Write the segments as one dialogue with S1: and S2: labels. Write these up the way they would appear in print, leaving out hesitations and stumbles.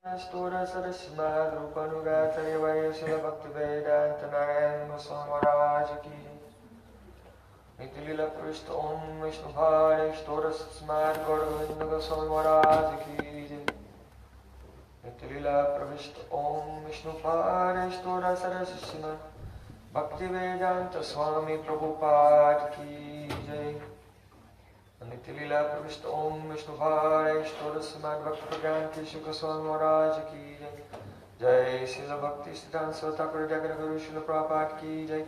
S1: Stora Sarasma Rupanugatari Vayasila Bhaktivedanta Narayana Samvaraj ki Nitilila Prishta Om Vishnu Bhare Stora Sarasma Gauravinda Samvaraj ki Nitilila Prishta Om Vishnu Bhare Stora Sarasma Bhaktivedanta Swami Prabhupada ki Jai Nitilila Pravishta Om Vishnu Bhare Shtora Samad Bhakti Pragyanti Shukha Swami Maharaj ki Jai Jai Srila Bhakti Siddhanta Svathakur Jagara Guru Srila Prabhupada ki Jai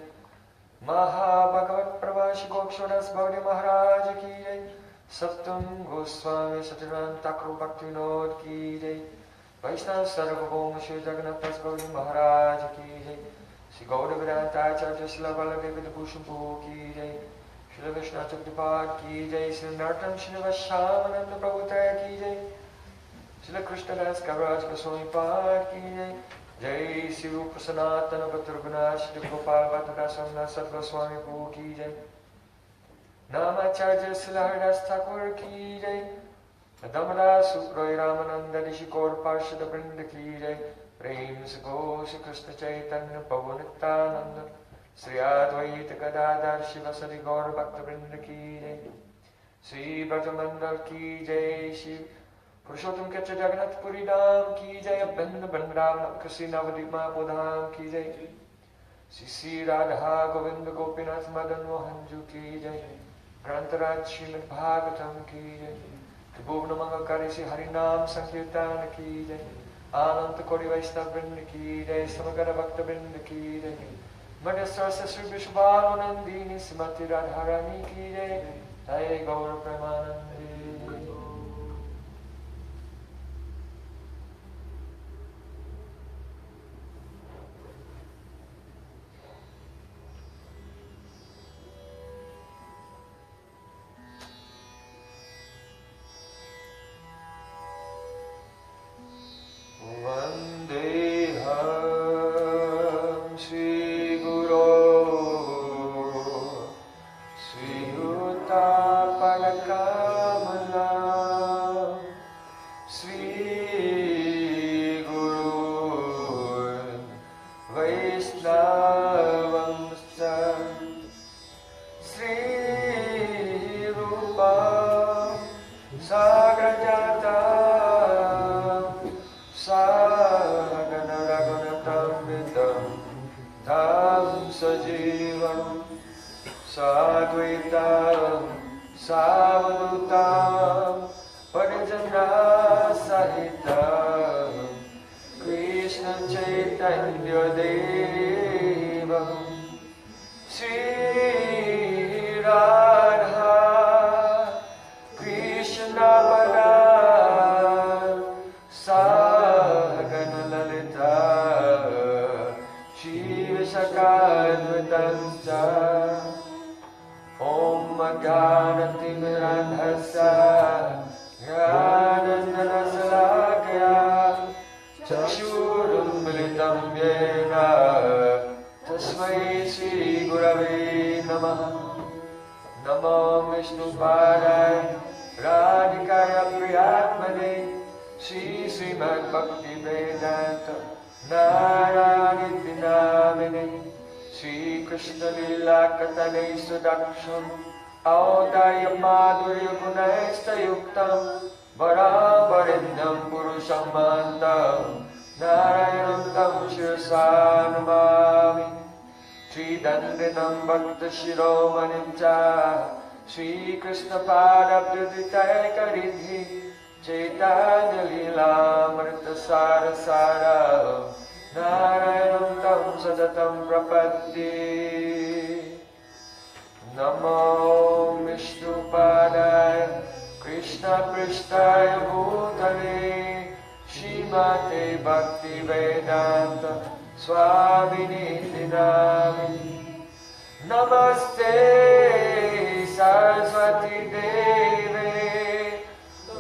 S1: Maha Bhagavat Pravashi Gokshodas Bhavani Maharaj ki Jai Saptam Goswami Satyanan Thakur Bhakti Vinod ki Jai Vaishnav Sarvabhauma Shri Jagannath Das Bhavani Maharaj ki Jai Sri Gaura Vedanta Acharya Srila Baladev Bhushan Prabhu ki Jai Shri Vishnu Chakripaad ki Jai, Shri Nartam Shri Vashamananda Prabhupada ki Jai, Shri Krishna Das Kaviraj Goswami Pad ki Jai, Jai Shri Rupa Sanatana Bhattarguna Shri Gopal Bhattadasana Sat Goswami Prabhu ki Jai, Namacharya Shri Haridas Thakur ki Jai, Damada Suproy Ramananda Rishi Kaur Parshada Brinda ki Jai, Prem Go Shri Krishna Chaitanya Pavanitananda Sri Advaita Gadadhar Shivasari Gaur Bhakta Vrinda ki Jai Sri Brajamandal ki Jai Shri Purushottam Ketra Jagannath Puri Dham ki Jai Abhinda Bandhavan Kasi Navadip Mahapodham ki Jai Sri Sri Radha Govinda Gopinath Madan Mohan Ju ki Jai Grantaraj Srimad Bhagavatam ki Jai Tribhuvana Mangalkari Sri Harinam Sankirtan ki Jai Ananta Kori Vaishnav Vrinda ki Jai Samagara Bhakta Vrinda ki Jai Madhya Sri Vishwalo Nandini Simati Radharani ki Jai Jai Gaura Premanandi Vandeham Sri Kamala Sri Guru Vaishnavamsa Sri Rupa Sagrajata Sagana Raghunatam Vidam Tam Sajivam Sadvaitam Savadutam Parijana Sahitam Krishna Chaitanya Devam Sri Radha Krishna Padam Sagana Lalita Shiva Sakadvatamcha Om Ganati Mirandhasa Ganandanasalakya Chakshurum Militam Yena Tasmai Shri Gurave Namaha Namo Vishnu Padaya Radhikaya Priyatmane Shri Srimad Bhakti Vedanta Narayana Namine Shri Krishna Lila Katane Sudaksham Audaya Madhurya Gunaista Yuktam Varavarindam Purusham Mantam Narayanam Tam Shirsanamami Shri Dandinam Bhakta Shiromanim Cha Shri Krishna Padabduditaya Karidhi Chaitanya Lila Amrita Sara Sara Narayanam Tam Sadatam Prapatti Namo Vishnu Padaya Krishna Prishtaya Bhutale Shrimate Bhakti Vedanta Swamini Namini Namaste Saraswati Deve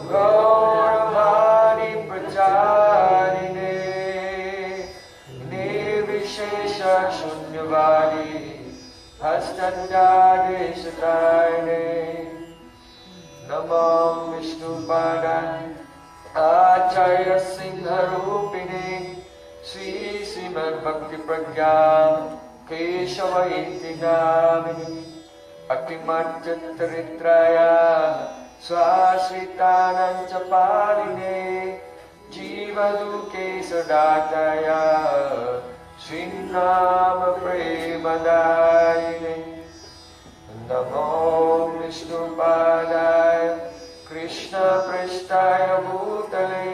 S1: Gauravani Pracharine Nirvishesha Shunyavadi Hastadadeshakarne Namo Vishnu Padaya आचार्य सिंहरूपिणे श्री श्रीमद्भक्ति प्रज्ञा केशव इति नामिने अतिमज्जत्रित्राया स्वाश्रितानां च पालिने जीवदुःखे सदातया श्रीनाम प्रेमदायिने नमो विष्णुपादाय कृष्णपृष्ठाय भूतले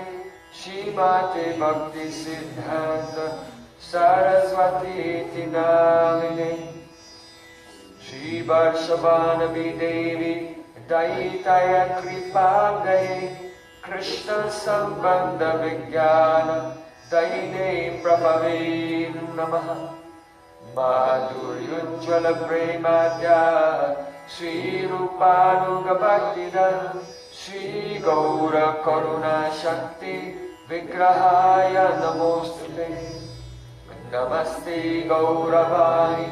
S1: श्रीमते भक्तिसिद्धान्त सरस्वतीति नामिने श्रीवर्षभानवी देवी दयितय कृपाब्धये कृष्ण संबंध विज्ञान दयिने प्रभवे नमः माधुर्योज्ज्वल प्रेमाद्या श्रीरूपानुगभक्तिदं श्री गौर करुणा शक्ति विग्रहाय नमोस्तुते नमस्ते गौरवाणी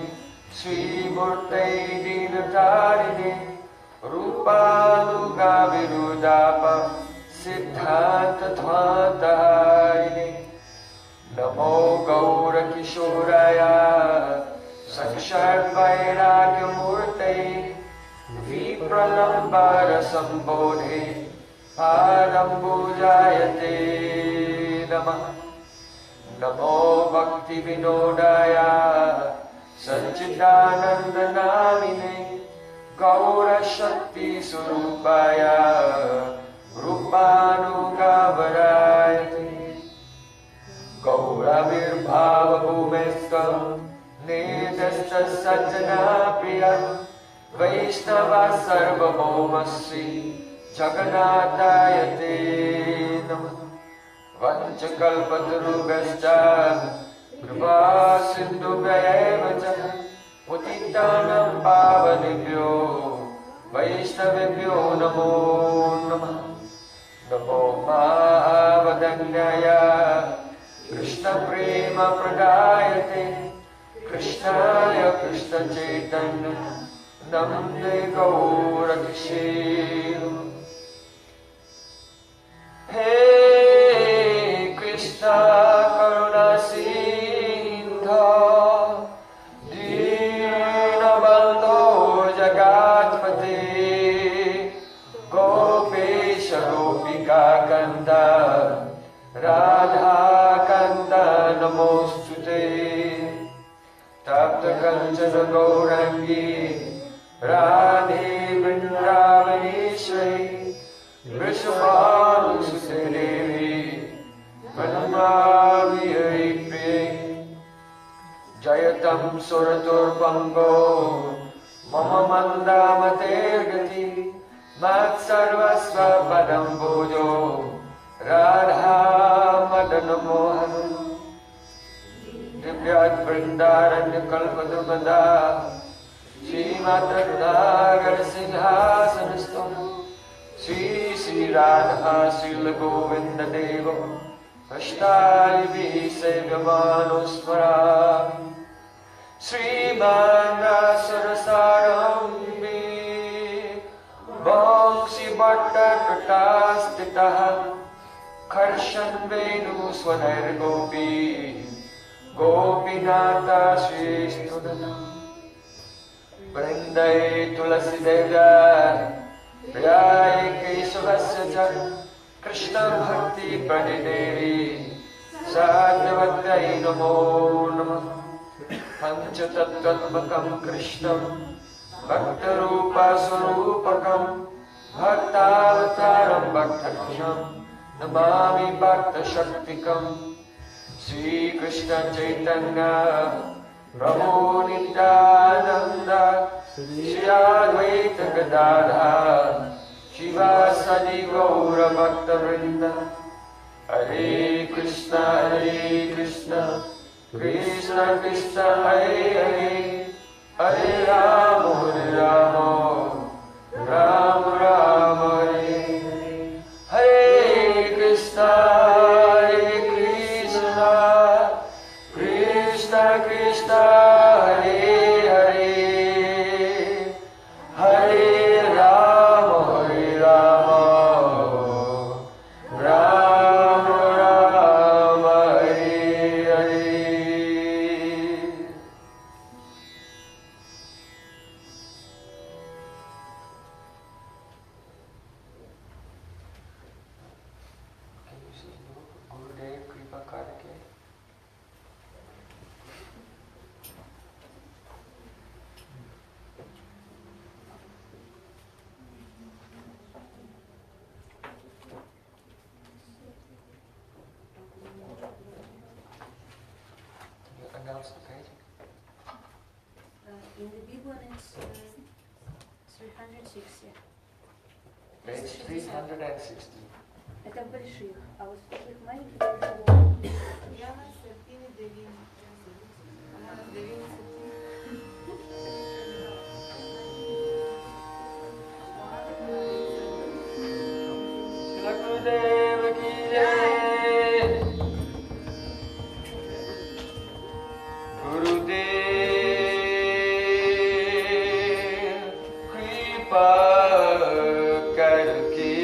S1: श्रीमूर्ते दीनतारिणे रूपानुगाविरुदाप सिद्धान्तध्वान्तहारिणे नमो गौरकिशोराय साक्षात् वैराग्यमूर्ते विप्रलम्बरसम्बोधे पादम्बुजायते नमः नमो भक्तिविनोदाय सच्चिदानन्दनामिने गौरशक्तिस्वरूपाय रूपानुगावरायते गौरविर्भावभूमेस्त्वं निर्दिष्टसज्जनाप्रिय वैष्णवा सर्वभौमश्री जगन्नाथाय ते नमः वंशकल्पतरुभ्यश्च कृपा सिन्धुभ्यैव च पतितानां पावनेभ्यो वैष्णवेभ्यो नमो नमः नमो महावदन्याय कृष्णप्रेम प्रदायते कृष्णाय कृष्णचैतन्य नमस्ते गौरक्षे हे कृष्ण करुणा सिन्धो दीनबन्धो जगत्पते गोपेश गोपिका कान्त राधा कान्त नमोस्तुते तप्त कंचन गौरांगी राधे वृंदावनेश्वरी वृषभानुसुते देवी प्रणमामि हरिप्रिये जयतं सुरतुर्भंगो मम मन्दामतेर्गति मत्सर्वस्व पदं भोजो राधा मदन मोहन दिव्याद्वृन्दारण्यकल्पद्रुमदा श्रीमातृनागर सिंहासनस्थो श्री श्री राधा श्रील गोविंद देव अष्टाभिः सेव्यमानो स्मरामि श्रीमान् सरसारम्भे वंशी भट्टकृतास्थितः कर्षन् वेणुस्वनैर्गोपी गोपीनाथ श्रीस्तुनः वृन्दे तुलसीदेव्या प्रियाय केशवस्य च कृष्णभक्ति प्रणिदेवी साध्यवत्यै नमो नमः पञ्चतत्त्वात्मकं कृष्णं भक्तरूपस्वरूपकं भक्तावतारं भक्तभ्यं नमामि भक्तशक्तिकम् श्रीकृष्ण चैतन्य प्रभु नित्यानंद श्री अद्वैत गदाधर शिवासादि गौर भक्तवृंद हरे Krishna Krishna Krishna Hare Hare Hare Ram Ram Ram Hare Hare Krishna Krishna Hare Hare Hare Ram Ram
S2: In the big one it's 360.
S1: Page 360.
S2: Это в больших, а вот в таких маленьких
S3: Я на середине дивіться. Вона на дивіться.
S1: Shila Gurudeva ki jai. Gurudev kripa karke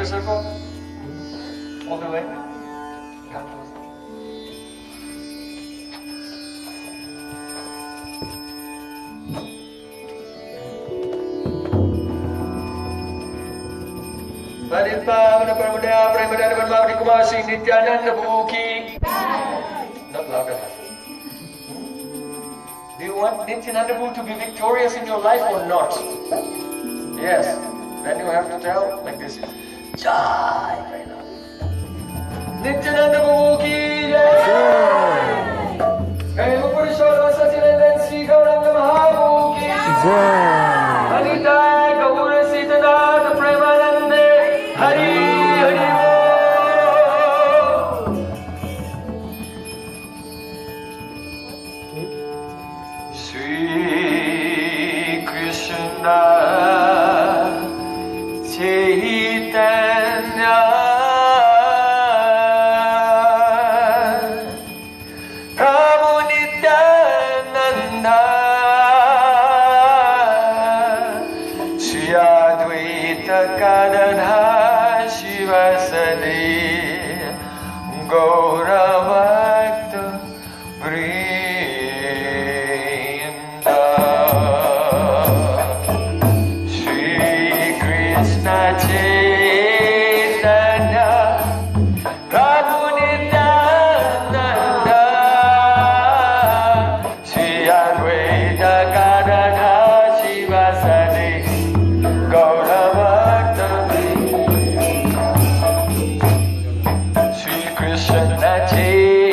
S1: circle? All the way? Come close. Padipavana Paramudaya Premadana Padmavati Kumasi Nityananda Bhuki. Not loud enough. Do you want Nityananda Bhu to be victorious in your life or not? Yes. Then you have to tell like this. Jai! Very loud. Nityananda Bhu ki Jai! Prema Purushottam Satyananda Sri Gauranga Mahaprabhu ki Jai! Anita Gaura Sitanath Premanande Hari Hari Bo. Sri Krishna Chaitanya Prabhu Nityananda Sri Advaita Gadadhar Shivasadi Gauravakta Vrinda Shri Krishna Chaitanya Prabhu Nityananda Shri Advaita Gadadhar Shivasadi Gauravakta Shri Krishna Chaitanya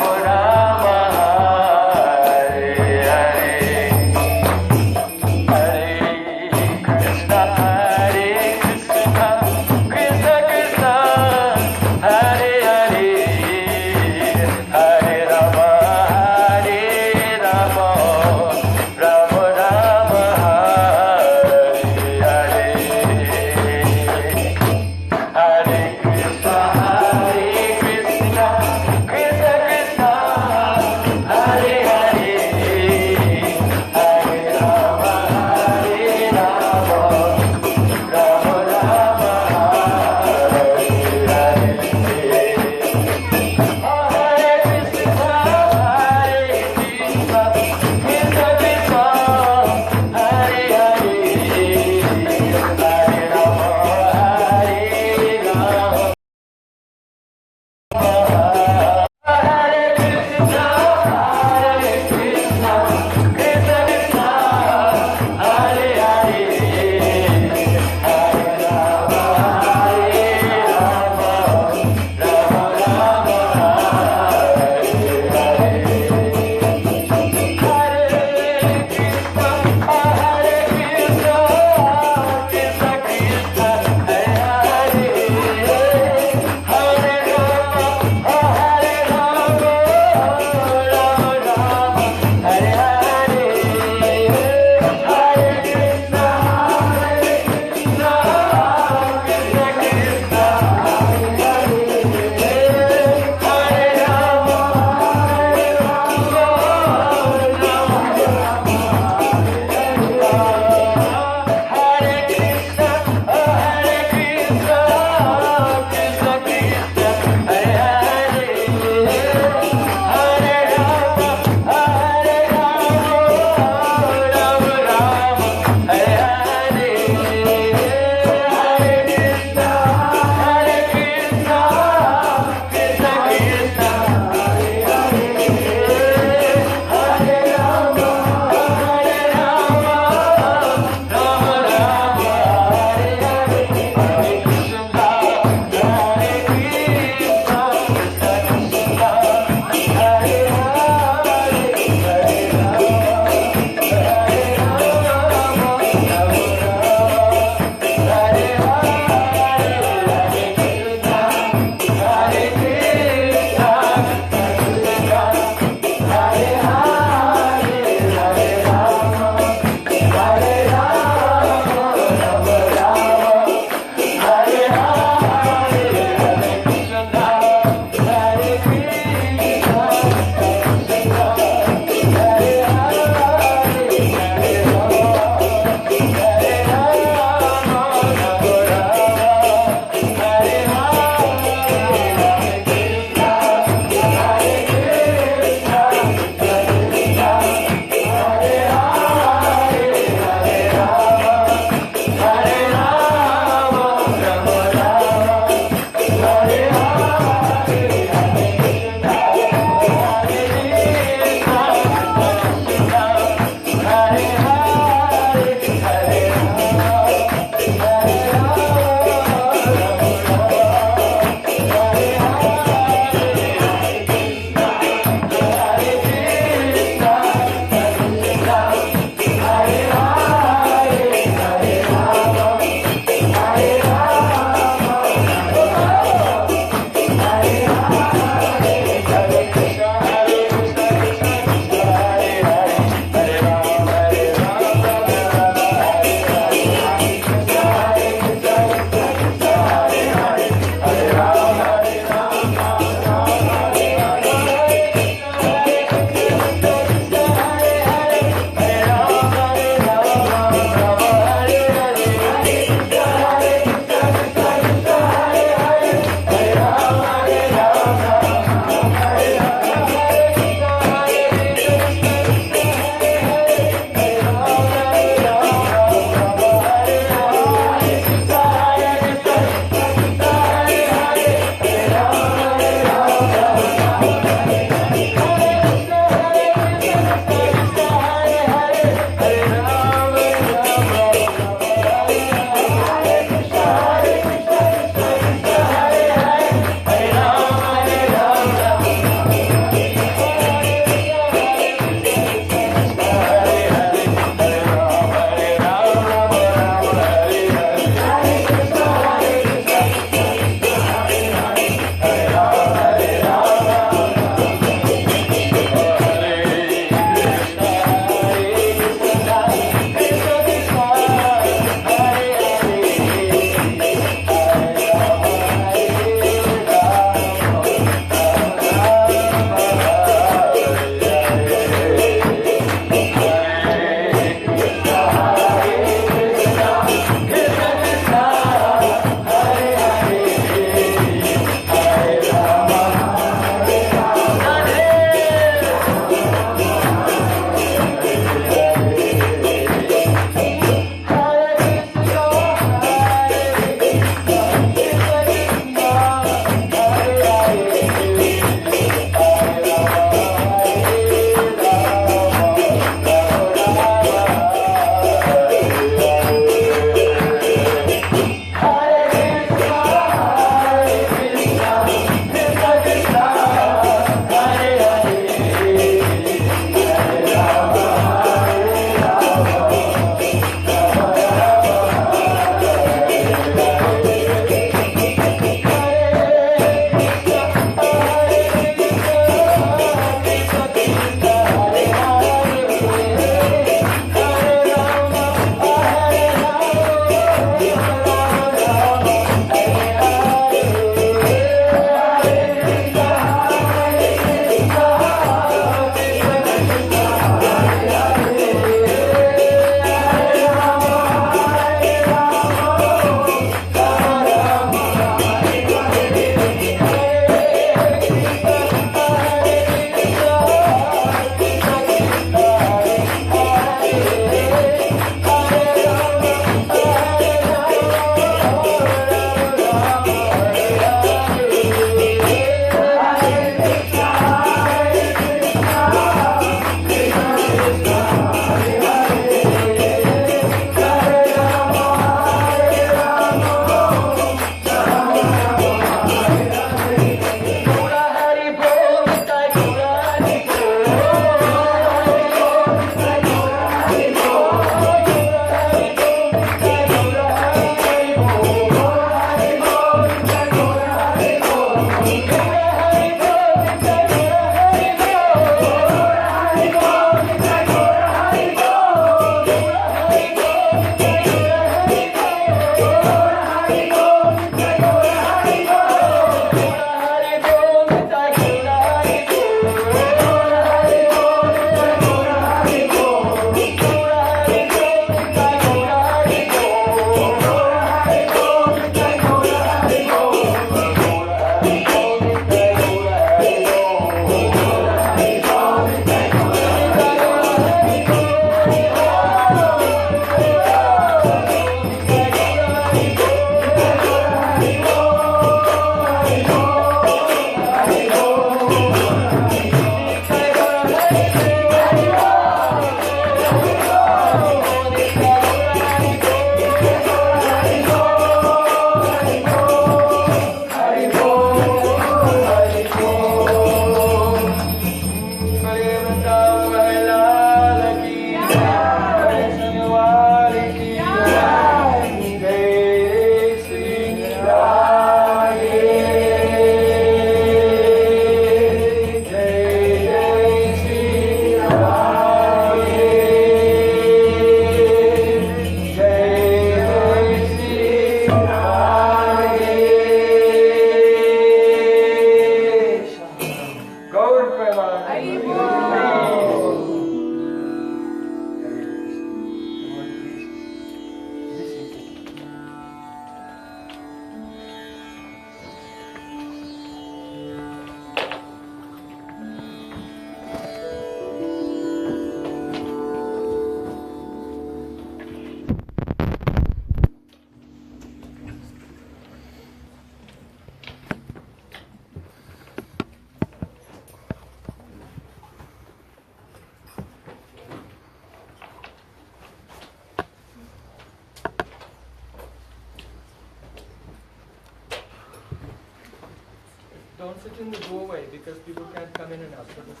S1: Don't sit in the doorway because people can't come in and out. So just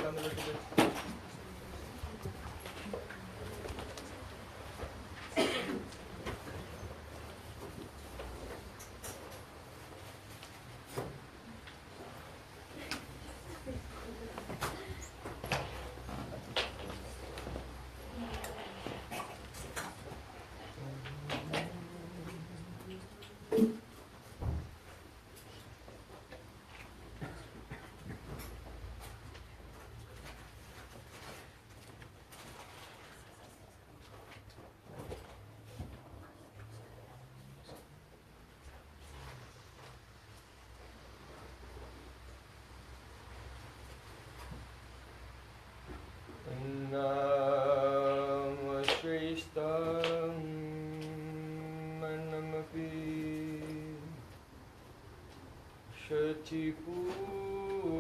S1: come a little bit.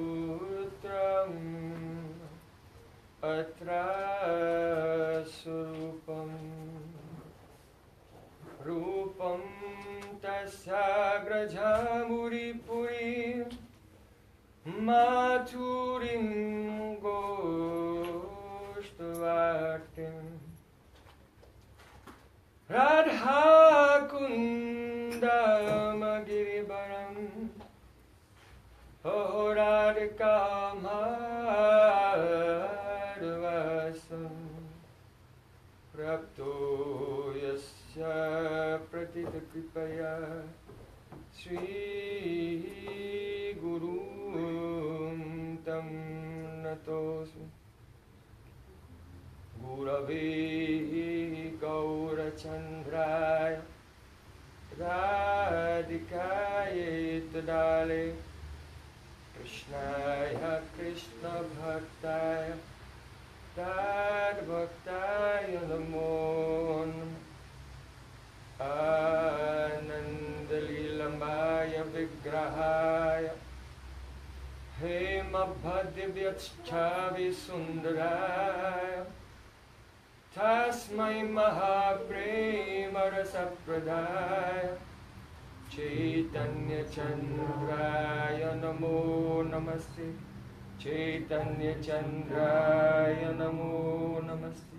S1: Putram atra surupam rupam tasagrajamuri puri maturim goshtavartim radha kundamagiribaram Oh Radhika Madhvasam Prapto Yasya Pratita Kripaya Sri Gurum Tam Natosmi Gurave Gaurachandraya Radhikaye Tadale Krishnaya Krishna Bhaktaya Tad Bhaktaya Namo Anandalilamaya Vigrahaya Hema Bhadivyatschavi Sundaraya Tasmai Mahaprema Rasapradaya Chaitanya Chandraya Namo Namaste Chaitanya Chandraya Namo Namaste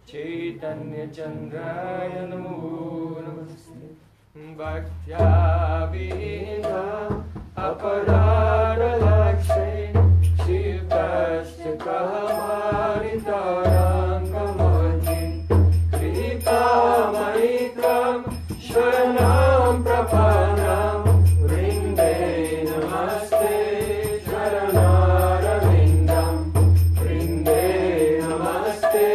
S1: Chaitanya Chandraya Namo Namaste Bhaktya Vinda Aparada Lakshay Shivasya Kahamaritarangamani Kripa Maikam Shranam Prapanam Vrinde Namaste Charanarvindam Vrinde Namaste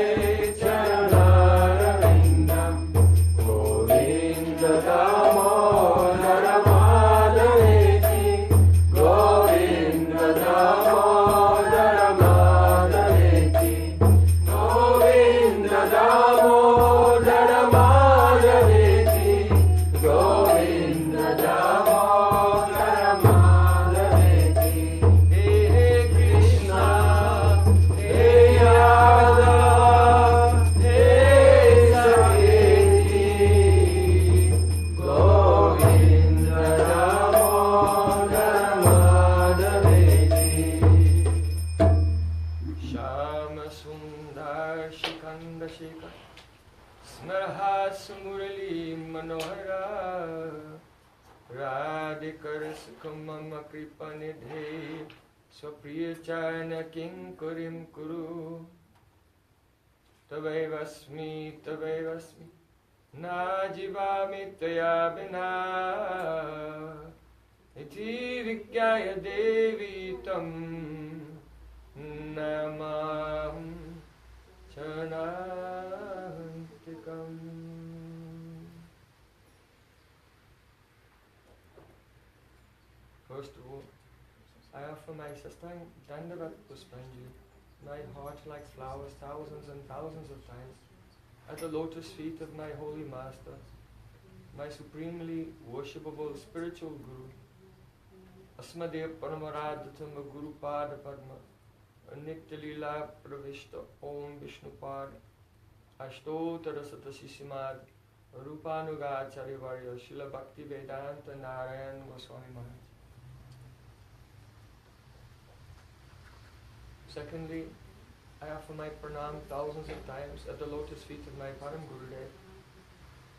S1: Charanarvindam Govinda Damodara Madhaveti Govinda Damodara Madhaveti Govinda Damodara Madhaveti Govinda Damodara Madhaveti Hey Krishna Hey Yada Hey Saketi Govinda Damodara Madhaveti Shama Sundar Shikanda Shikha Smarhas Murali Manohara Radhikarskamama Kripanidhe Swapriyachana Kinkurim Kuru Tavaivasmi Na Jivami Taya Vina Iti Vikyaya Devi Tam Namam Chanantikam. First of all, I offer my Sastang Dandavat Puspanjali, my heart like flowers thousands and thousands of times, at the lotus feet of my holy master, my supremely worshipable spiritual guru, Asmadev Paramaradhatama Guru Pada Padma, Nitya Pravishta Om Vishnupad, Ashtotara Satashisimad, Rupanugacharya Varya, Srila Bhakti Vedanta Narayan Goswami Maharaj. Secondly, I offer my pranam thousands of times at the lotus feet of my Param Gurudev,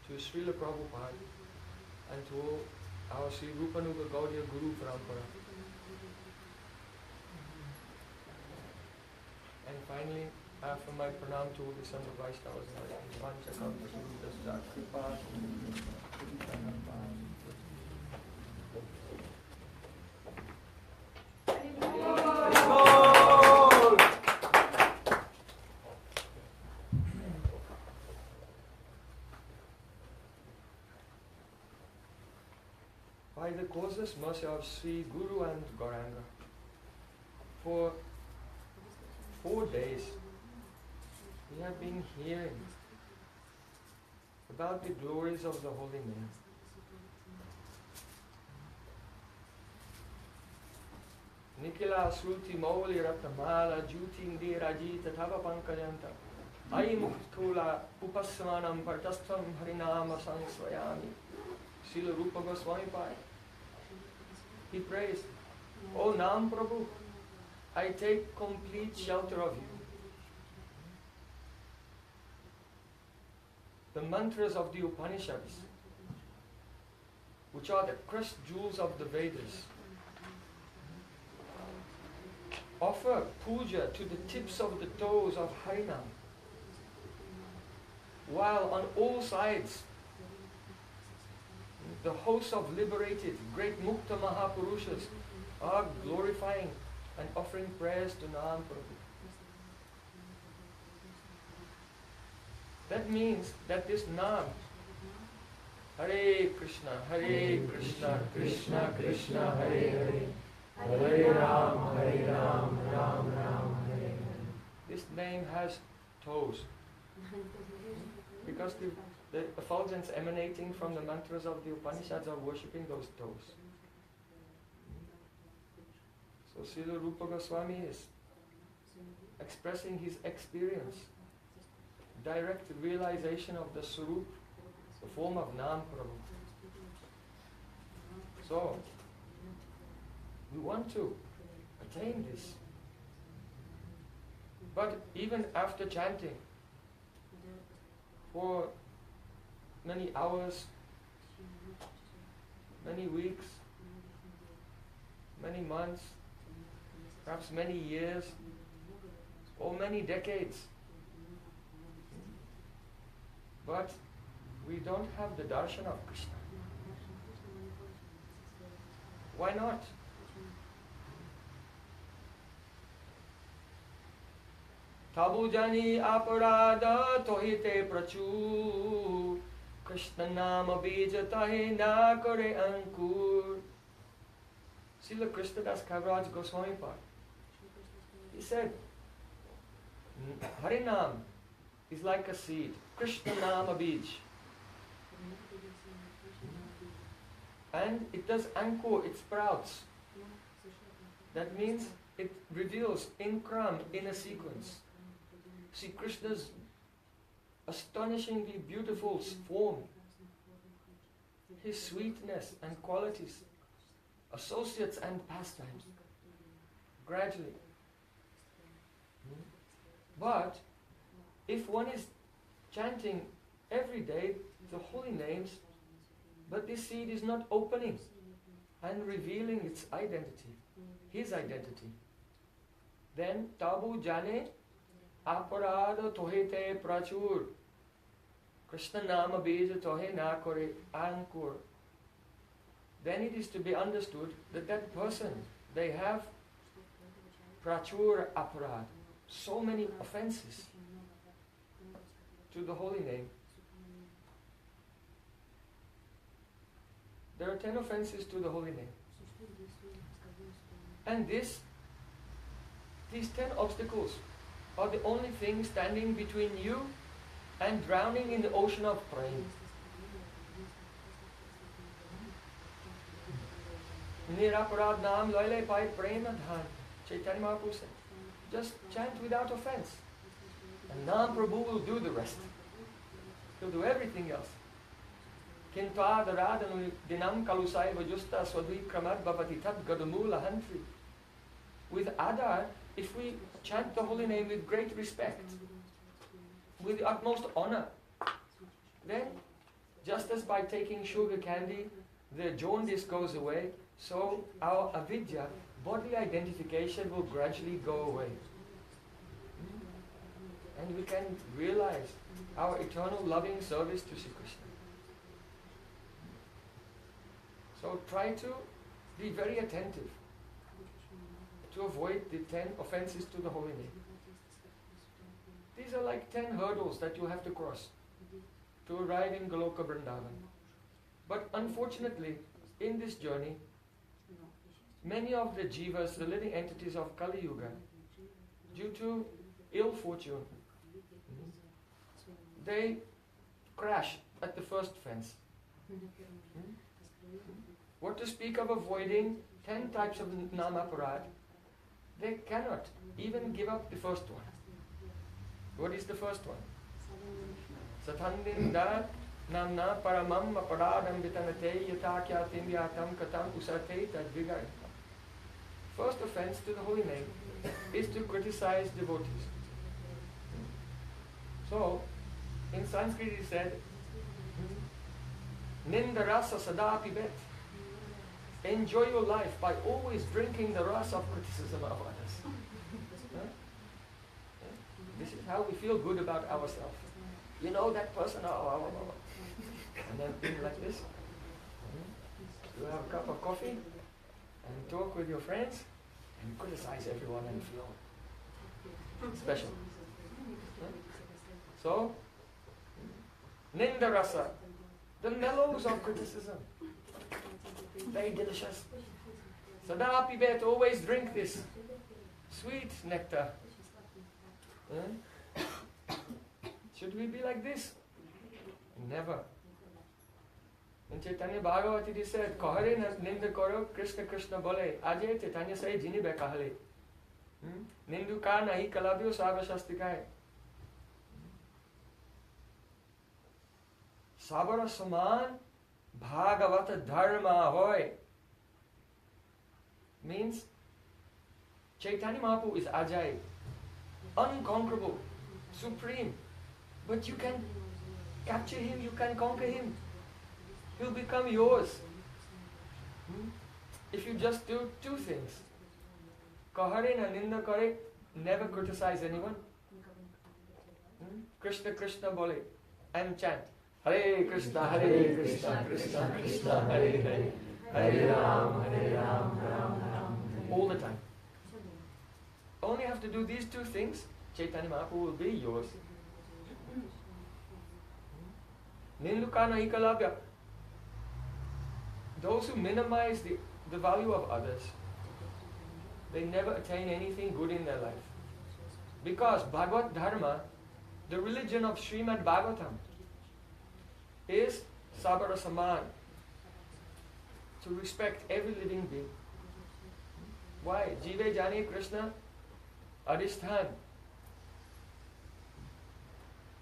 S1: to Srila Prabhupada, and to our Sri Rupanuga Gaudiya Guru Parampara. And finally, I offer my pranam to the Sangha Vaishnavas and Vanchakam Surudas Kripa. By the causeless mercy of Sri Guru and Gauranga, for 4 days we have been hearing about the glories of the holy name. Nikila Sruti Mauli Ratamala Juti Indira Jita Tava Pankajanta Ai Muktula Upasmanam Partastam Harinama Sangsvayami. Srila Rupa Goswami Pai, he prays, O Nam Prabhu, I take complete shelter of you. The mantras of the Upanishads, which are the crushed jewels of the Vedas, offer puja to the tips of the toes of Harinam, while on all sides the hosts of liberated great Mukta Mahapurushas are glorifying and offering prayers to Nam Prabhu. That means that this Nam, Hare Krishna, Krishna Krishna, Hare Hare, Hare Ram, Ram Ram, Hare Hare. This name has toes, because the effulgence emanating from the mantras of the Upanishads are worshipping those toes. So Srila Rupa Goswami is expressing his experience, direct realization of the Swarup, the form of Nam Prabhu. So, we want to attain this. But even after chanting for many hours, many weeks, many months, perhaps many years, or many decades, but we don't have the darshan of Krishna. Why not? Tabu jani aparada tohite prachu, Krishna nama bija tahi na kare ankur. Srila Krishnadas Kaviraj Goswami Pad, he said, Harinam is like a seed, Krishna nama bij, and it does ankur, it sprouts. That means it reveals in Kram, in a sequence. See Krishna's astonishingly beautiful form, his sweetness and qualities, associates and pastimes, gradually. But if one is chanting every day the holy names, but this seed is not opening and revealing its identity, his identity, then tabu jane aparada tohete prachur, Krishna nama bija tohe na kore ankur. Then it is to be understood that that person, they have prachur aparad, so many offenses to the holy name. There are 10 offenses to the holy name. And these 10 obstacles are the only thing standing between you and drowning in the ocean of praying. Niraparad naam loile pai Prema dhan. Chaitanya Mahaprabhu said, just chant without offense. And Nam Prabhu will do the rest. He'll do everything else. Kintvad radanu dinam kalusai vajusta swadvi kramat bhavati tat gadamula hantri. With Adar, if we chant the holy name with great respect, with the utmost honor, then just as by taking sugar candy, the jaundice goes away, so our avidya, bodily identification, will gradually go away. And we can realize our eternal loving service to Sri Krishna. So try to be very attentive to avoid the 10 offenses to the holy name. These are like 10 hurdles that you have to cross to arrive in Goloka Vrindavan. But unfortunately, in this journey, many of the jivas, the living entities of Kali Yuga, due to ill fortune, they crash at the first fence. What to speak of avoiding 10 types of namaparad? They cannot even give up the first one. What is the first one? Sathandinda namna paramam aparadam vitanate yatakyatim yatam katam usate tadvigar. First offense to the holy name is to criticize devotees. So, in Sanskrit he said, Ninda rasa sadapi bet. Enjoy your life by always drinking the rasa of criticism of others. This is how we feel good about ourselves. You know that person, and then think like this. You have a cup of coffee and talk with your friends and criticize everyone and feel special. So, Ninda rasa, the mellows of criticism. Very delicious. Sadapi bet, always drink this sweet nectar. Should we be like this? Never. In Chaitanya Bhagavati it is said, Kahare ninda karo Krishna Krishna bole, aje Chaitanya say jini be kahale. Nindu ka nahi kalabyo sava shastikaye. Sabara saman Bhagavata dharma hoy. Means Chaitanya Mahaprabhu is Ajay, unconquerable, supreme. But you can capture him, you can conquer him. He'll become yours. If you just do two things. Kahare na ninda kare, never criticize anyone. Krishna Krishna bole, and chant. Hare Krishna, Krishna Krishna, Hare Hare, Hare Ram, Ram Ram. All the time. Only have to do these two things, Chaitanya Mahaprabhu will be yours. Nindukana ikalabhya. Those who minimize the value of others, they never attain anything good in their life. Because Bhagavad Dharma, the religion of Srimad Bhagavatam, is Sabara Saman, to respect every living being. Why? Jive Jani Krishna Adhishthan.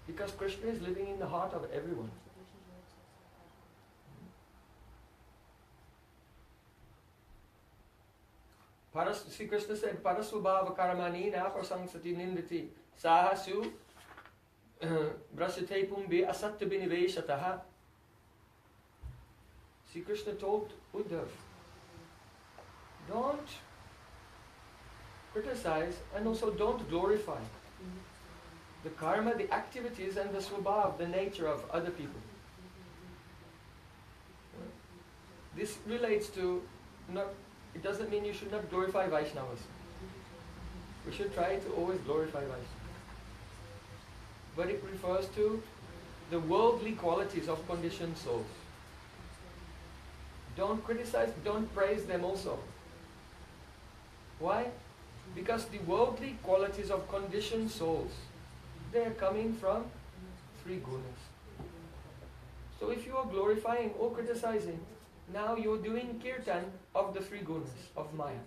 S1: Because Krishna is living in the heart of everyone. Sri Krishna said, Parasubhava karamani na prasangsati nindati sahasu brasate pumbi asatya biniveshataha. Sri Krishna told Uddhav, don't criticize and also don't glorify the karma, the activities and the swabhav, the nature of other people. This relates to it doesn't mean you should not glorify Vaishnavas. We should try to always glorify Vaishnavas. But it refers to the worldly qualities of conditioned souls. Don't criticize, don't praise them also. Why? Because the worldly qualities of conditioned souls, they are coming from three gunas. So if you are glorifying or criticizing, now you're doing kirtan of the three gunas of Maya.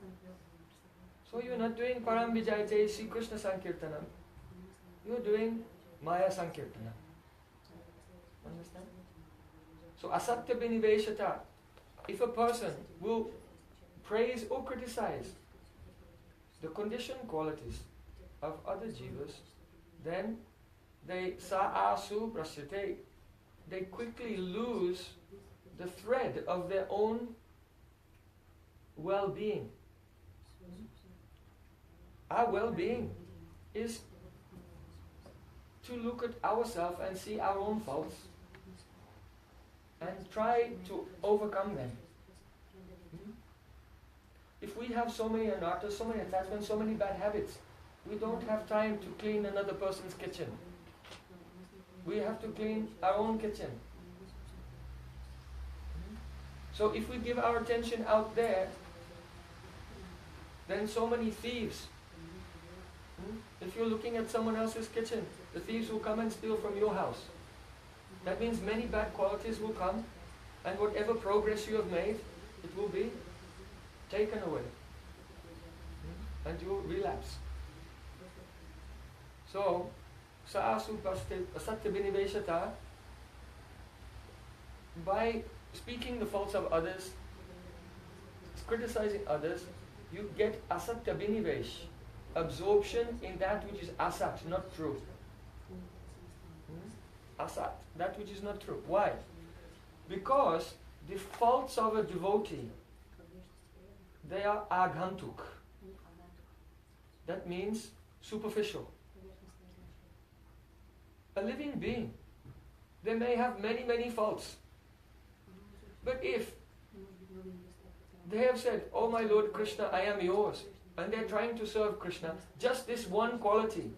S1: So you're not doing Param Vijayate Sri Krishna Sankirtanam. You're doing Maya Sankirtanam. Understand? So Asatya Biniveshata. If a person will praise or criticize the conditioned qualities of other jivas, then they sa'asu prasyate, they quickly lose the thread of their own well-being. Our well-being is to look at ourselves and see our own faults and try to overcome them. If we have so many anarthas, so many attachments, so many bad habits, we don't have time to clean another person's kitchen. We have to clean our own kitchen. So if we give our attention out there, then so many thieves. If you're looking at someone else's kitchen, the thieves will come and steal from your house. That means many bad qualities will come, and whatever progress you have made, it will be taken away. And you will relapse. So, sa'asu asatya viniveshata, by speaking the faults of others, criticizing others, you get asatya vinivesh, absorption in that which is asat, not true. Asat, that which is not true. Why? Because the faults of a devotee, they are aghantuk. That means superficial. A living being, they may have many, many faults. But if they have said, "Oh my Lord Krishna, I am yours," and they're trying to serve Krishna, just this one quality,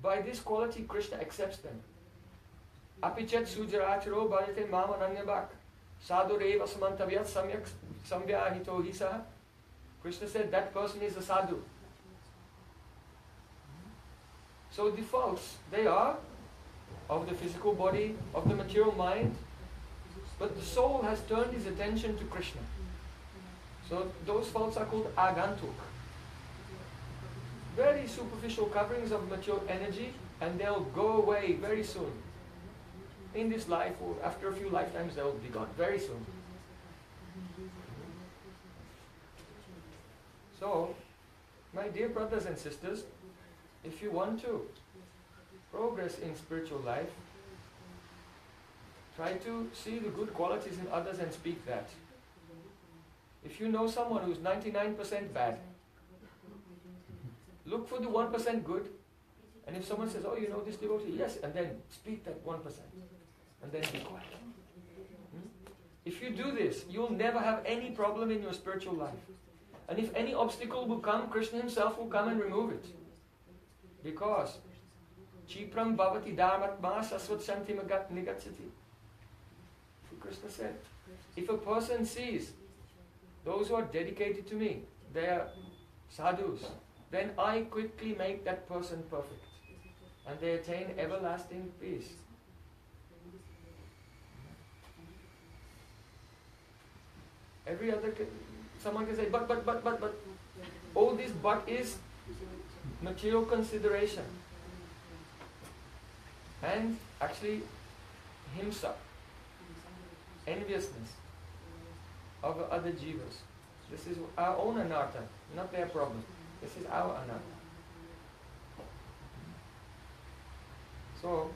S1: by this quality Krishna accepts them. Apichet sujaracharo bhajate mam ananyabhak sadhureva samantavyat samyak samvyahito hisaha. Krishna said that person is a sadhu. So the faults, they are of the physical body, of the material mind, but the soul has turned his attention to Krishna. So those faults are called agantuk. Very superficial coverings of material energy, and they'll go away very soon. In this life, or after a few lifetimes, they'll be gone very soon. So, my dear brothers and sisters, if you want to progress in spiritual life, try to see the good qualities in others and speak that. If you know someone who's 99% bad, look for the 1% good, and if someone says, "Oh, you know this devotee," yes, and then speak that 1%, and then be quiet. If you do this, you'll never have any problem in your spiritual life. And if any obstacle will come, Krishna himself will come and remove it. Because Chipram bhavati dharmatma sasvat shanti nigacchati. Krishna said, if a person sees those who are dedicated to me, they are sadhus, then I quickly make that person perfect. And they attain everlasting peace. Every other, someone can say, but. All this but is material consideration. And actually, himsa, enviousness of other jivas. This is our own anartha, not their problem. This is our anartha. So,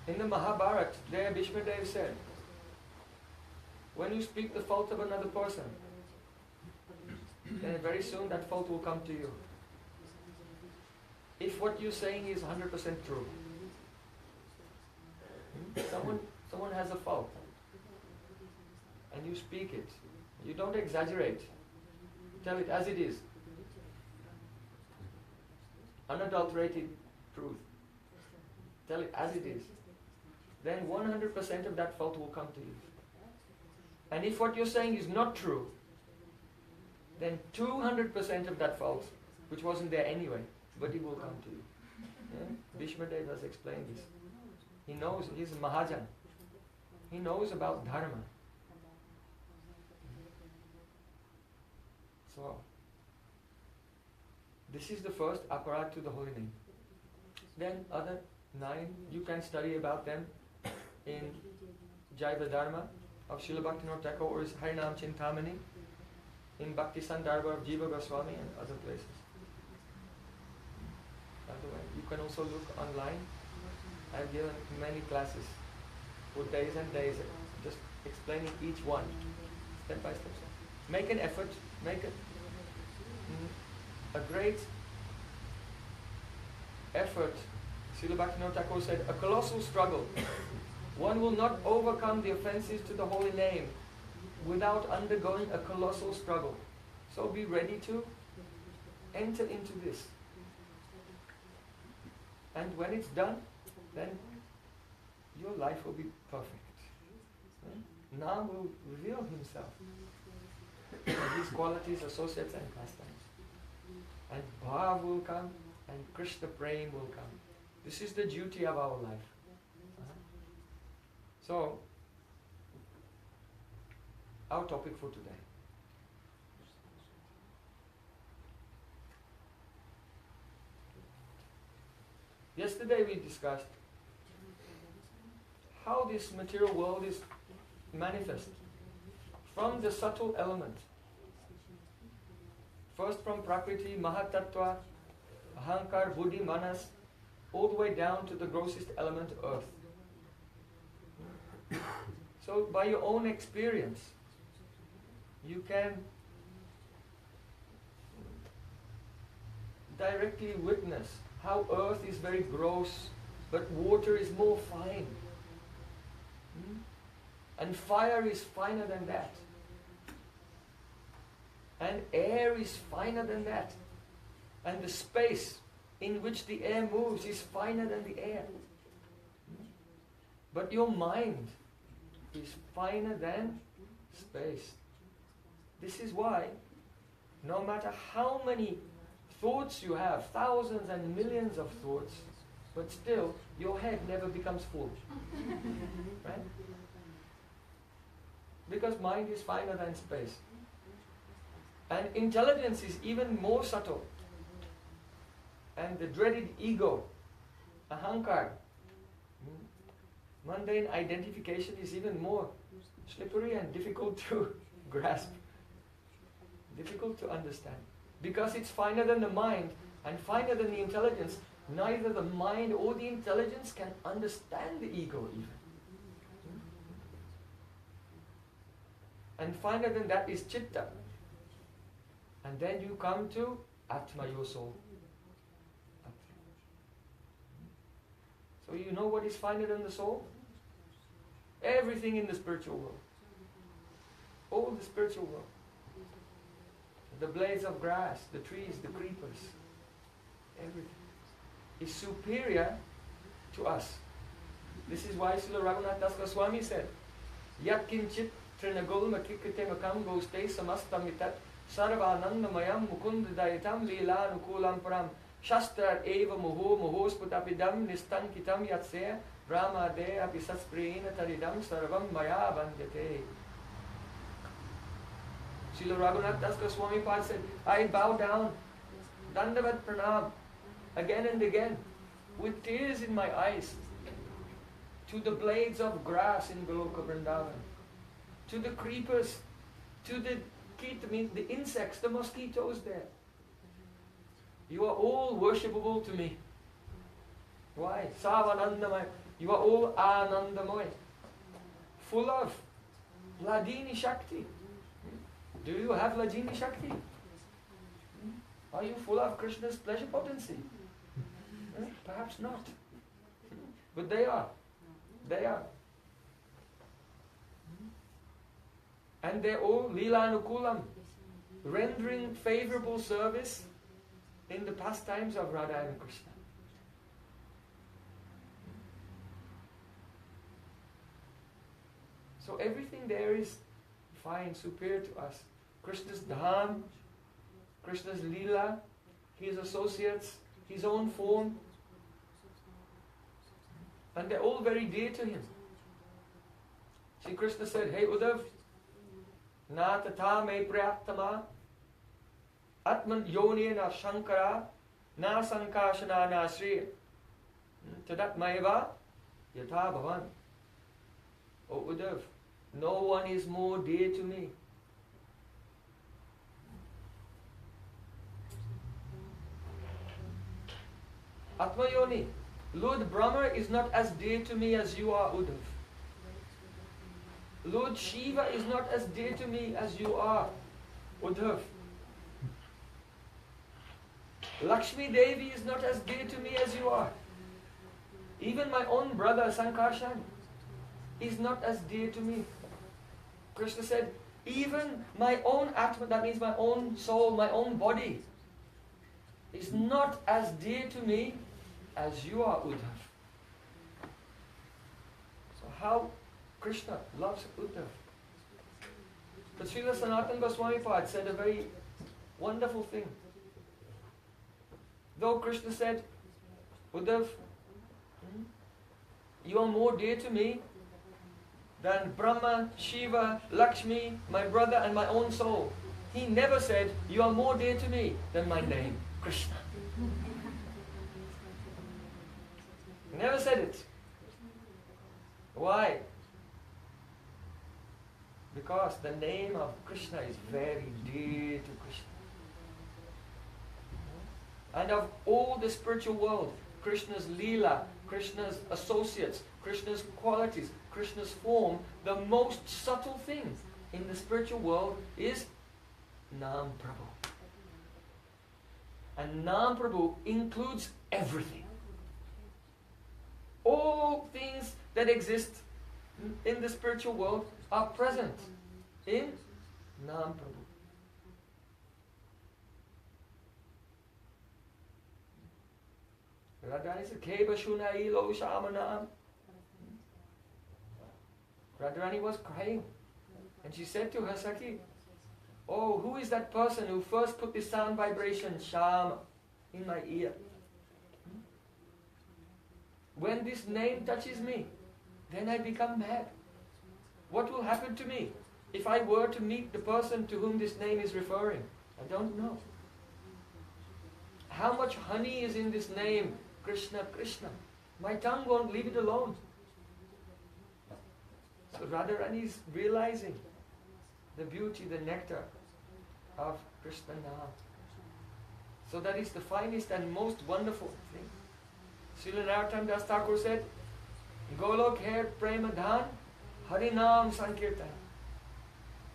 S1: in the Mahabharata, there Bhishma Dev said, when you speak the fault of another person, then very soon that fault will come to you. If what you're saying is 100% true. Someone has a fault, and you speak it. You don't exaggerate. Tell it as it is. Unadulterated truth. Tell it as it is. Then 100% of that fault will come to you. And if what you're saying is not true, then 200% of that fault, which wasn't there anyway, but it will come to you. Yeah? Bhishma Dev has explained this. He knows, he's Mahajan. He knows about Dharma. So, this is the first aparat to the holy name. Then other 9, you can study about them in Jaiva Dharma, of Srila Bhaktivinoda Thakur or his Harinam Chintamani in Bhakti Sandarbha of Jiva Goswami and other places. By the way, you can also look online. I've given many classes for days and days, just explaining each one, step by step. Make an effort, make a great effort. Srila Bhaktivinoda Thakur said, a colossal struggle. One will not overcome the offenses to the holy name without undergoing a colossal struggle. So be ready to enter into this. And when it's done, then your life will be perfect. Nam will reveal himself. His qualities, associates and pastimes. And Bhav will come and Krishna Prema will come. This is the duty of our life. So, our topic for today. Yesterday we discussed how this material world is manifest from the subtle element. First from Prakriti, Mahatattva, Ahankar, Buddhi, Manas, all the way down to the grossest element, earth. So by your own experience, you can directly witness how earth is very gross, but water is more fine. And fire is finer than that. And air is finer than that. And the space in which the air moves is finer than the air. But your mind is finer than space. This is why, no matter how many thoughts you have, thousands and millions of thoughts, but still your head never becomes full. Right? Because mind is finer than space. And intelligence is even more subtle. And the dreaded ego, ahankar, mundane identification is even more slippery and difficult to grasp, difficult to understand. Because it's finer than the mind and finer than the intelligence, neither the mind or the intelligence can understand the ego even. And finer than that is chitta. And then you come to Atma, your soul. So you know what is finer than the soul? Everything in the spiritual world. All the spiritual world. The blades of grass, the trees, the creepers. Everything is superior to us. This is why Srila Raghunath Das Goswami said, Yat kinchit trinagulma kikitemakam goste samastamitat sarvanandamayam mukundayatam leela nukulam param shastra eva muho muhosputapidam nistankitam yatsya brahma de apisasprena taridam sarvam maya vandyate. Srila Raghunath Das Goswami Pad said, I bow down, dandavat pranam, again and again, with tears in my eyes, to the blades of grass in Goloka Vrindavan, to the creepers, to the insects, the mosquitoes there. You are all worshipable to me. Why? Savanandamaya. You are all Anandamaya, full of Ladini Shakti. Do you have Ladini Shakti? Are you full of Krishna's pleasure potency? Perhaps not. But they are. They are. And they're all Leela Anukulam, rendering favorable service in the pastimes of Radha and Krishna. So everything there is fine, superior to us. Krishna's Dham, Krishna's Leela, his associates, his own form. And they're all very dear to him. Shri Krishna said, Hey Uddhav, na tata me prayatama, atman yoni na shankara, na sankashana na sriya, tadat maeva yatha bhavan. O Uddhav, No one is more dear to me. Atmayoni, Lord Brahma is not as dear to me as you are, Uddhav. Lord Shiva is not as dear to me as you are, Uddhav. Lakshmi Devi is not as dear to me as you are. Even my own brother Sankarshan is not as dear to me. Krishna said, even my own Atma, that means my own soul, my own body, is not as dear to me as you are, Uddhav. So how Krishna loves Uddhav. But Srila Sanatana Goswami Pad said a very wonderful thing. Though Krishna said, Uddhav, you are more dear to me than Brahma, Shiva, Lakshmi, my brother and my own soul. He never said, you are more dear to me than my name, Krishna. He never said it. Why? Because the name of Krishna is very dear to Krishna. And of all the spiritual world, Krishna's Leela, Krishna's associates, Krishna's qualities, Krishna's form, the most subtle thing in the spiritual world is Nam Prabhu. And Nam Prabhu includes everything. All things that exist in the spiritual world are present in Nam Prabhu. Radharani said, Keba Shunai Lo Shamanam. Radharani was crying. And she said to her Saki, oh, who is that person who first put the sound vibration, Shama, in my ear? When this name touches me, then I become mad. What will happen to me if I were to meet the person to whom this name is referring? I don't know. How much honey is in this name, Krishna, Krishna? My tongue won't leave it alone. So Radharani is realizing the beauty, the nectar of Krishna Nam. So that is the finest and most wonderful thing. Srila Narottam Das Thakur said, Golok her Prema Dhan, Harinam Sankirtan.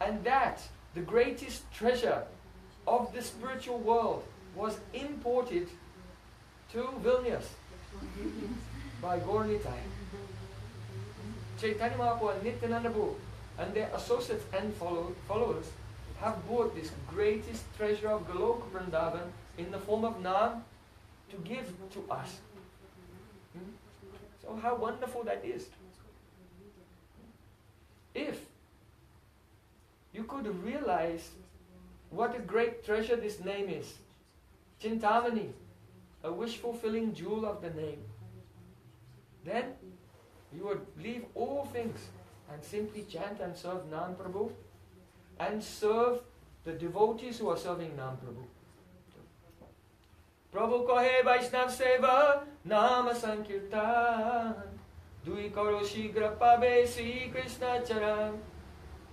S1: And that, the greatest treasure of the spiritual world, was imported to Vilnius by Gaur Nitai. Chaitanya Mahaprabhu and Nityananda Prabhu and their associates and followers have brought this greatest treasure of Golok Vrindavan in the form of Nam to give to us. So how wonderful that is. If you could realize what a great treasure this name is, Chintamani, a wish-fulfilling jewel of the name, then you would leave all things and simply chant and serve Nam Prabhu and serve the devotees who are serving Nam Prabhu. Prabhu kohe Vaishnav Seva Nama Sankirtan Dui karo shigra pabe Sri Krishna Charan.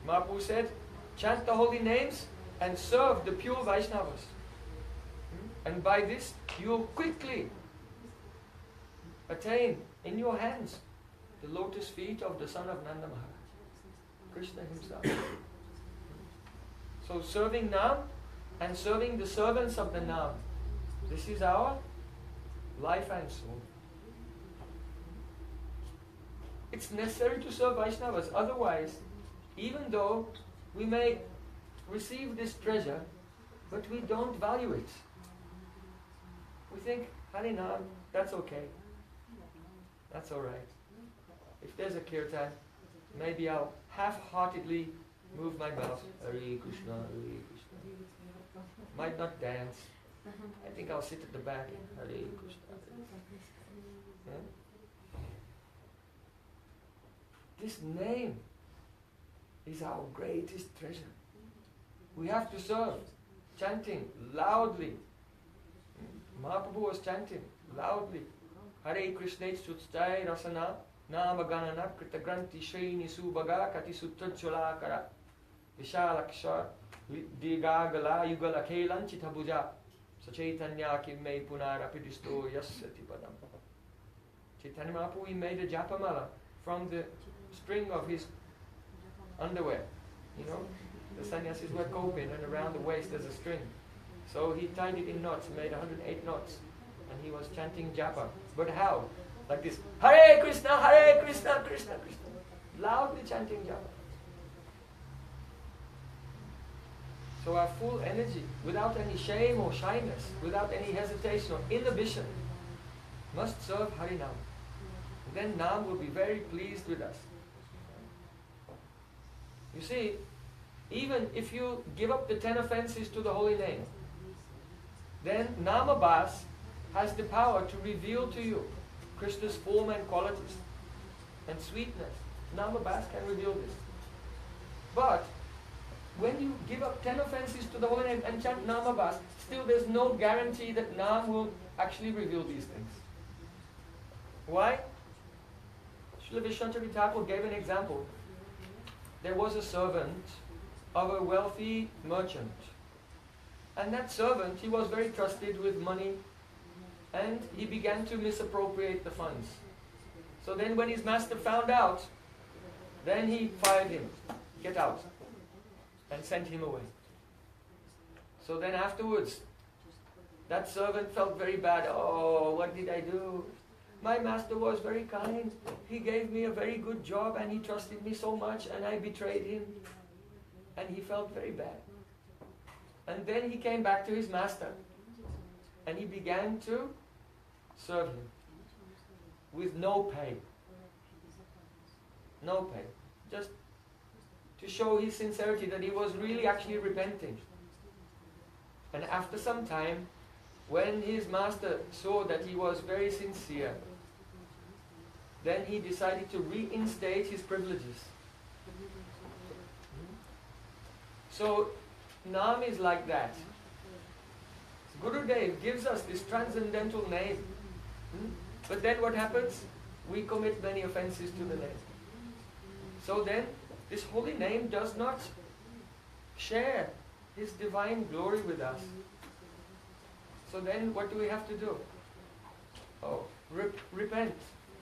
S1: Mahaprabhu said, chant the holy names and serve the pure Vaishnavas. And by this, you will quickly attain in your hands the lotus feet of the son of Nanda Maharaj, Krishna himself. So serving Nam and serving the servants of the Nam, this is our life and soul. It's necessary to serve Vaishnavas, otherwise, even though we may receive this treasure, but we don't value it. We think, Harinam, that's okay. That's alright. If there's a kirtan, maybe I'll half-heartedly move my mouth. Hare Krishna, Hare Krishna. Might not dance. I think I'll sit at the back. Hare Krishna. Yeah? This name is our greatest treasure. We have to serve, chanting loudly. Mahaprabhu was chanting loudly. Hare Krishna Sutstai Rasana Nama Ganana Krita Granti Srini Subaga Kati Sutajala Kara Vishalaksha Digagala Yugala Kelan Chitabuja Sachaitanya Kimme Punara Pidisto Yasati Padam. Chaitanya Mahaprabhu, he made a japamala from the string of his underwear. You know, the sannyasis wear kopin and around the waist there's a string. So he tied it in knots, made 108 knots, and he was chanting japa. But how? Like this, Hare Krishna, Krishna Krishna. Loudly chanting japa. So our full energy, without any shame or shyness, without any hesitation or inhibition, must serve Harinam. Then Nam will be very pleased with us. You see, even if you give up the 10 offenses to the holy name, then Namabhas has the power to reveal to you Krishna's form and qualities and sweetness. Namabhas can reveal this. But when you give up 10 offenses to the holy name and chant Namabhas, still there's no guarantee that Nam will actually reveal these things. Why? Srila Vishwanath Thakur gave an example. There was a servant of a wealthy merchant. And that servant, he was very trusted with money, and he began to misappropriate the funds. So then when his master found out, then he fired him. Get out. And sent him away. So then afterwards, that servant felt very bad. Oh, what did I do? My master was very kind. He gave me a very good job and he trusted me so much, and I betrayed him. And he felt very bad. And then he came back to his master and he began to serve him with no pay. No pay. Just to show his sincerity, that he was really actually repenting. And after some time, when his master saw that he was very sincere, then he decided to reinstate his privileges. So, Nam is like that. Gurudev gives us this transcendental name. But then what happens? We commit many offenses to the name. So then, this holy name does not share His divine glory with us. So then what do we have to do? Oh, repent.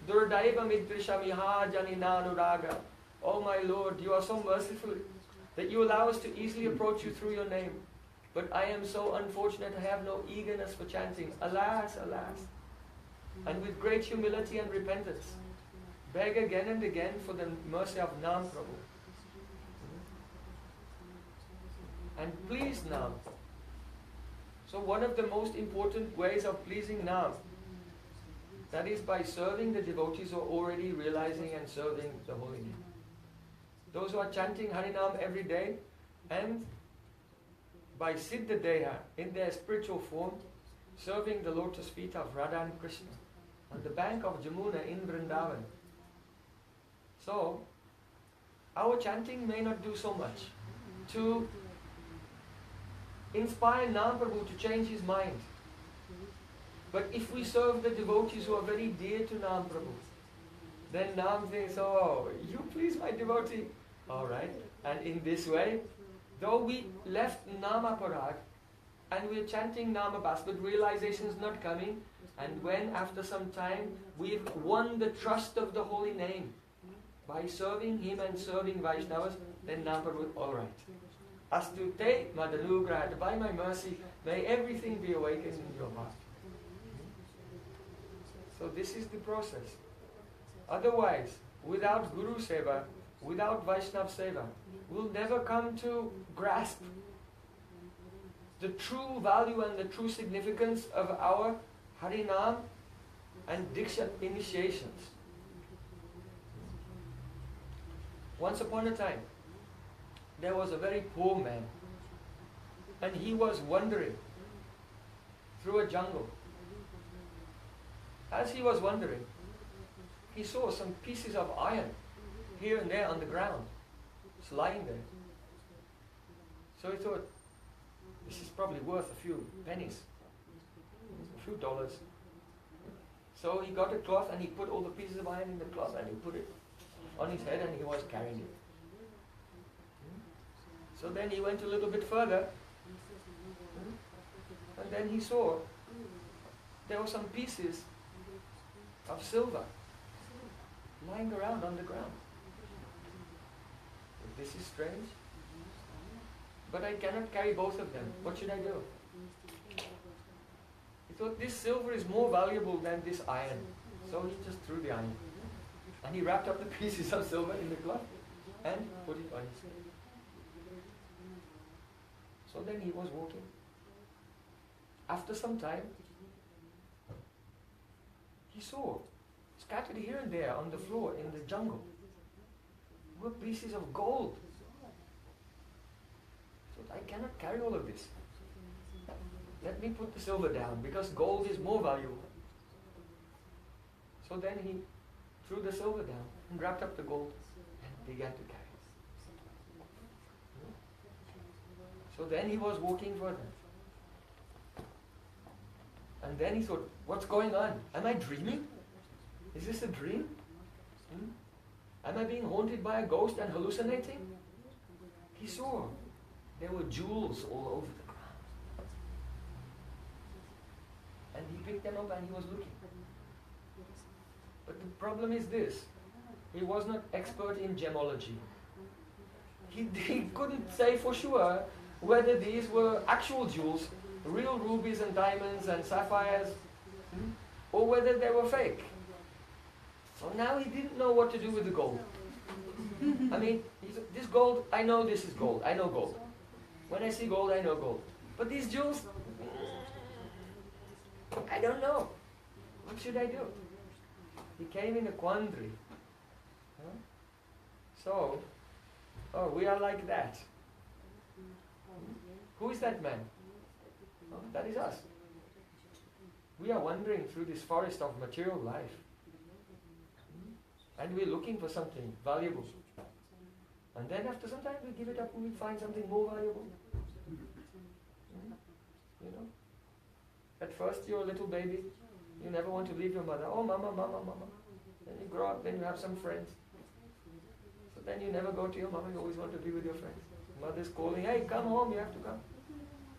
S1: Durdaiva midrishamiha janinanuraga. Oh my Lord, you are so merciful that you allow us to easily approach you through your name. But I am so unfortunate, I have no eagerness for chanting. Alas, alas. And with great humility and repentance, beg again and again for the mercy of Nam Prabhu. And please Nam. So one of the most important ways of pleasing Nam, that is by serving the devotees who are already realizing and serving the holy name. Those who are chanting Harinam every day, and by Siddha Deha, in their spiritual form, serving the lotus feet of Radha and Krishna on the bank of Jamuna in Vrindavan. So, our chanting may not do so much to inspire Nam Prabhu to change his mind. But if we serve the devotees who are very dear to Nam Prabhu, then Nam thinks, oh, you please my devotee. Alright, and in this way, though we left Namaparag and we're chanting Namabhas, but realization is not coming, and when after some time we've won the trust of the holy name by serving him and serving Vaishnavas, then Nam Prabhu, alright. Astute Madanugrah, by my mercy, may everything be awakened in your heart. So this is the process. Otherwise, without Guru Seva, without Vaishnav Seva, we'll never come to grasp the true value and the true significance of our Harinam and Diksha initiations. Once upon a time, there was a very poor man, and he was wandering through a jungle. As he was wandering, he saw some pieces of iron here and there on the ground, just lying there. So he thought, this is probably worth a few pennies, a few dollars. So he got a cloth and he put all the pieces of iron in the cloth and he put it on his head and he was carrying it. So then he went a little bit further and then he saw there were some pieces of silver lying around on the ground. This is strange. But I cannot carry both of them. What should I do? He thought this silver is more valuable than this iron. So he just threw the iron. And he wrapped up the pieces of silver in the cloth and put it on his head. So then he was walking. After some time, he saw scattered here and there on the floor in the jungle were pieces of gold. So I cannot carry all of this. Let me put the silver down because gold is more valuable. So then he threw the silver down and wrapped up the gold and began to carry. So then he was walking further. And then he thought, what's going on? Am I dreaming? Is this a dream? Am I being haunted by a ghost and hallucinating? He saw there were jewels all over the ground. And he picked them up and he was looking. But the problem is this. He was not expert in gemology. He couldn't say for sure whether these were actual jewels, real rubies and diamonds and sapphires, or whether they were fake. So now he didn't know what to do with the gold. I mean, this gold, I know this is gold. I know gold. When I see gold, I know gold. But these jewels, I don't know. What should I do? He came in a quandary. So, we are like that. Who is that man? That is us. We are wandering through this forest of material life. And we're looking for something valuable. And then after some time we give it up and we find something more valuable. You know? At first you're a little baby. You never want to leave your mother. Oh, mama, mama, mama. Then you grow up, then you have some friends. So then you never go to your mama, you always want to be with your friends. Mother's calling, hey, come home, you have to come.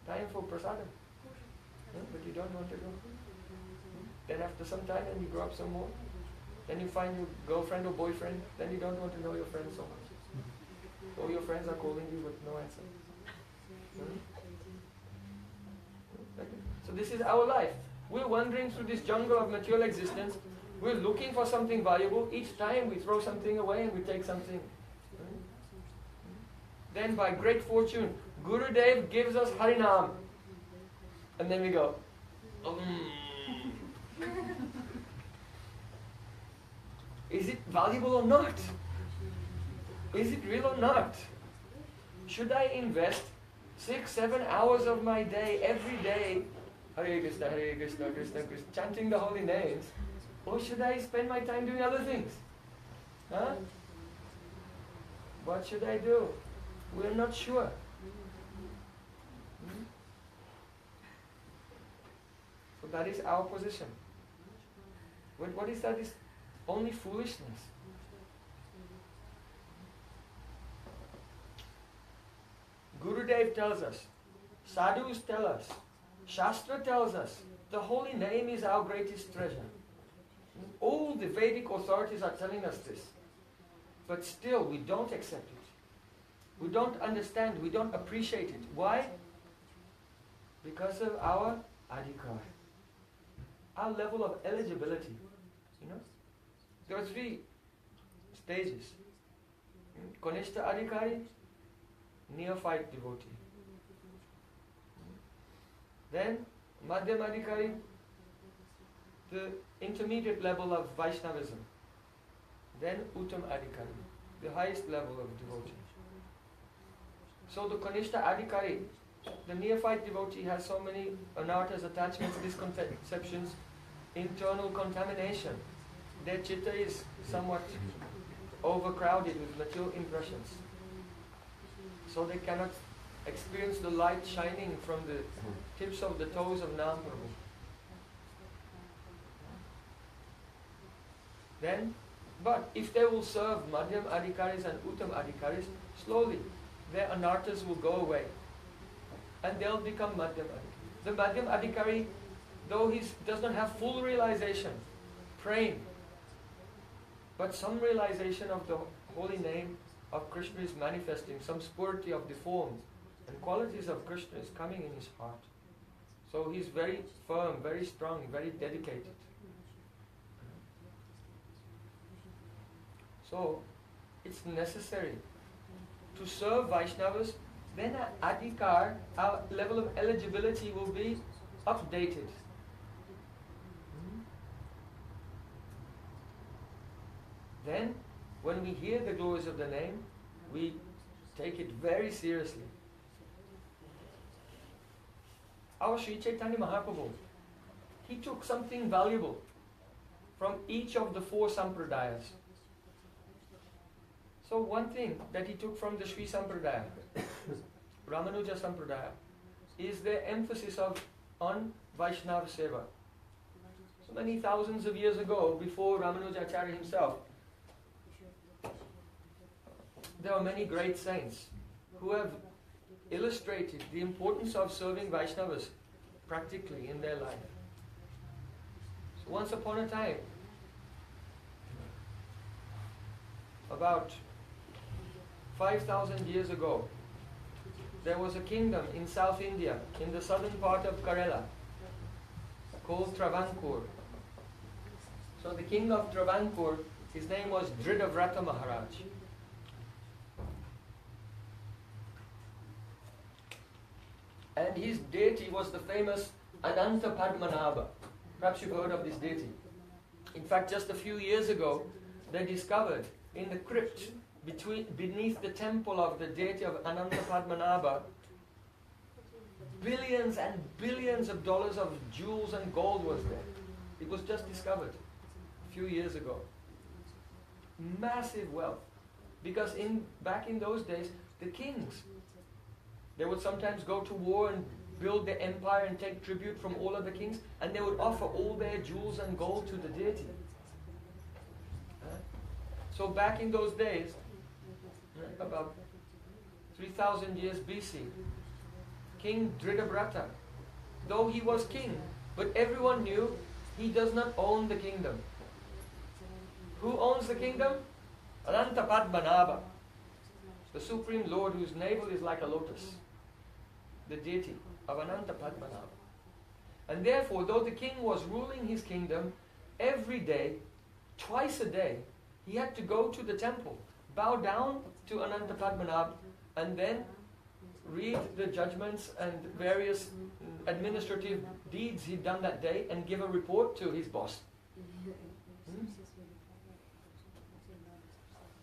S1: Time for prasadam. But you don't want to go. Then after some time, then you grow up some more. Then you find your girlfriend or boyfriend, then you don't want to know your friends so much. All your friends are calling you with no answer. So this is our life. We're wandering through this jungle of material existence. We're looking for something valuable. Each time we throw something away and we take something. Then by great fortune, Gurudev gives us Harinam. And then we go, Is it valuable or not? Is it real or not? Should I invest 6-7 hours of my day, every day, Hare Krishna, Krishna Krishna, chanting the holy names? Or should I spend my time doing other things? Huh? What should I do? We're not sure. So that is our position. What is that? Is only foolishness. Gurudev tells us, sadhus tell us, Shastra tells us, the holy name is our greatest treasure. All the Vedic authorities are telling us this. But still we don't accept it. We don't understand, we don't appreciate it. Why? Because of our adhikar. Our level of eligibility. There are 3 stages. Kanishta adhikari, neophyte devotee. Then Madhyam adhikari, the intermediate level of Vaishnavism. Then Uttam adhikari, the highest level of devotee. So the Kanishta adhikari, the neophyte devotee, has so many anarthas, attachments, misconceptions, internal contamination. Their chitta is somewhat overcrowded with material impressions. So they cannot experience the light shining from the tips of the toes of Nam Prabhu. then, but if they will serve Madhyam Adhikaris and Uttam Adhikaris, slowly their anarthas will go away and they'll become Madhyam Adhikari. The Madhyam Adhikari, though he does not have full realization, praying, but some realization of the holy name of Krishna is manifesting, some spurti of the forms and qualities of Krishna is coming in his heart. So he's very firm, very strong, very dedicated. So it's necessary to serve Vaishnavas, then our adhikar, our level of eligibility will be updated. Then, when we hear the glories of the name, we take it very seriously. Our Sri Chaitanya Mahaprabhu, he took something valuable from each of the 4 sampradayas. So one thing that he took from the Sri Sampradaya, Ramanuja Sampradaya, is their emphasis on Vaishnava Seva. So many thousands of years ago, before Ramanujacharya himself, there are many great saints who have illustrated the importance of serving Vaishnavas practically in their life. So once upon a time, about 5,000 years ago, there was a kingdom in South India, in the southern part of Kerala, called Travancore. So the king of Travancore, his name was Dhridavrata Maharaj. And his deity was the famous Ananta Padmanabha. Perhaps you've heard of this deity. In fact, just a few years ago, they discovered in the crypt beneath the temple of the deity of Ananta Padmanabha, billions and billions of dollars of jewels and gold was there. It was just discovered a few years ago. Massive wealth. Because back in those days, the kings, they would sometimes go to war and build their empire and take tribute from all of the kings, and they would offer all their jewels and gold to the deity. So back in those days, about 3,000 years BC, King Dhridavrata, though he was king, but everyone knew he does not own the kingdom. Who owns the kingdom? Ananta Padmanabha, the Supreme Lord whose navel is like a lotus, the deity of Ananta Padmanabha. And therefore, though the king was ruling his kingdom, every day, twice a day, he had to go to the temple, bow down to Ananta Padmanabha, and then read the judgments and various administrative deeds he'd done that day and give a report to his boss.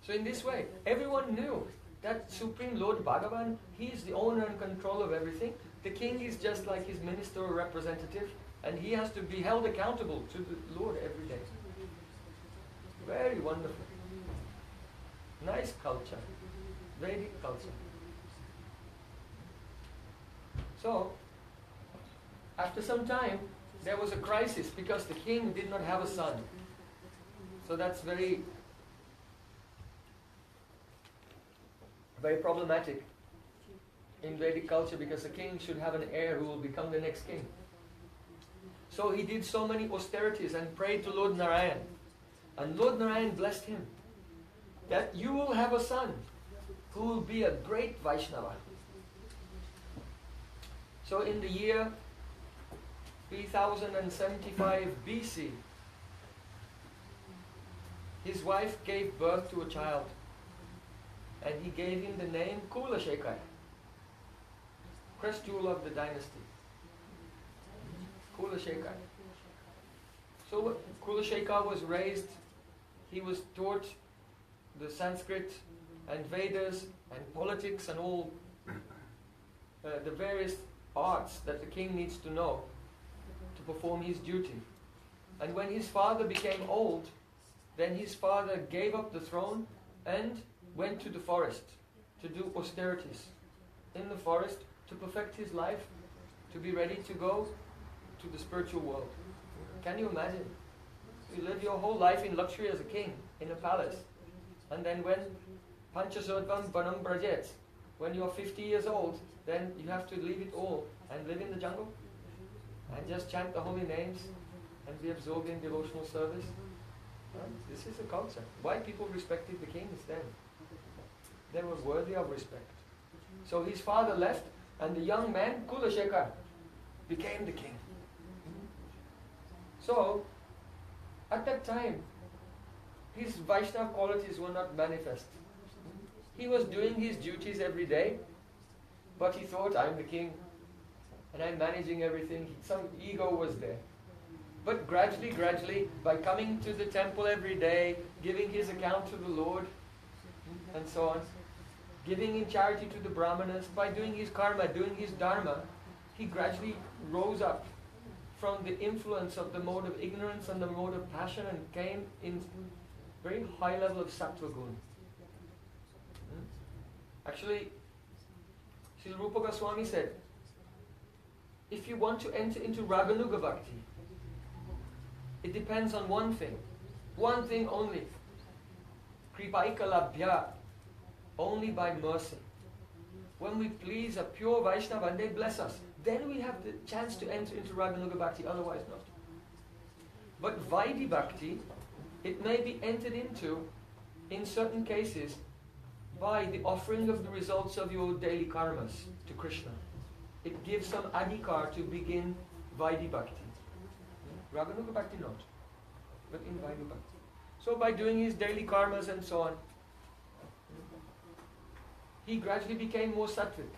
S1: So in this way, everyone knew that Supreme Lord Bhagavan, he is the owner and control of everything. The king is just like his minister or representative, and he has to be held accountable to the Lord every day. Very wonderful. Nice culture. Vedic culture. So, after some time, there was a crisis because the king did not have a son. So that's very problematic in Vedic culture, because the king should have an heir who will become the next king. So he did so many austerities and prayed to Lord Narayan. And Lord Narayan blessed him that you will have a son who will be a great Vaishnava. So in the year 3075 BC, his wife gave birth to a child, and he gave him the name Kulashekar, crest jewel of the dynasty. Kulashekar. So Kulashekar was raised, he was taught the Sanskrit and Vedas and politics and all the various arts that the king needs to know to perform his duty. And when his father became old, then his father gave up the throne and went to the forest to do austerities in the forest to perfect his life, to be ready to go to the spiritual world. Can you imagine? to live your whole life in luxury as a king in a palace. And then when Panchasotvam Vanam Brajet, when you're 50 years old, then you have to leave it all and live in the jungle and just chant the holy names and be absorbed in devotional service. This is a culture. Why people respected the kings then? They were worthy of respect. So his father left, and the young man, Kulashekar, became the king. So, at that time, his Vaishnava qualities were not manifest. He was doing his duties every day, but he thought, I'm the king, and I'm managing everything. Some ego was there. But gradually, by coming to the temple every day, giving his account to the Lord, and so on, giving in charity to the Brahmanas, by doing his karma, doing his dharma, he gradually rose up from the influence of the mode of ignorance and the mode of passion and came in very high level of sattva gun. Actually, Srila Rupa Goswami said, if you want to enter into Raganuga Bhakti, it depends on one thing only. Kripaika labhya, only by mercy. When we please a pure Vaishnava and they bless us, then we have the chance to enter into Raganuga Bhakti, otherwise not. But Vaidhi Bhakti, it may be entered into, in certain cases, by the offering of the results of your daily karmas to Krishna. It gives some adhikar to begin Vaidhi Bhakti. Raganuga Bhakti not, but in Vaidhi Bhakti. So by doing his daily karmas and so on, he gradually became more sattvic.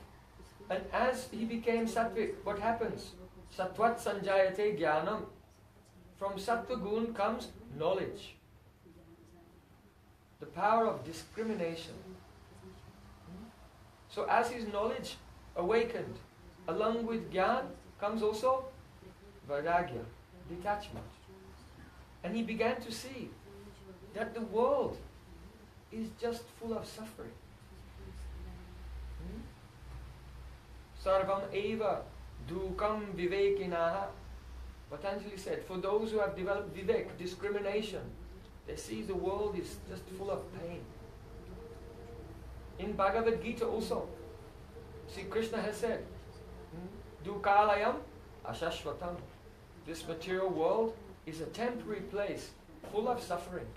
S1: And as he became sattvic, what happens? Sattvat sanjayate jnanam. From sattva gun comes knowledge. The power of discrimination. So as his knowledge awakened, along with jnana comes also vairagya, detachment. And he began to see that the world is just full of suffering. Sarvam eva dukam vivekinaha. Patanjali said, for those who have developed vivek, discrimination, they see the world is just full of pain. In Bhagavad Gita also, see Krishna has said, dukalayam ashashvatam. This material world is a temporary place full of suffering.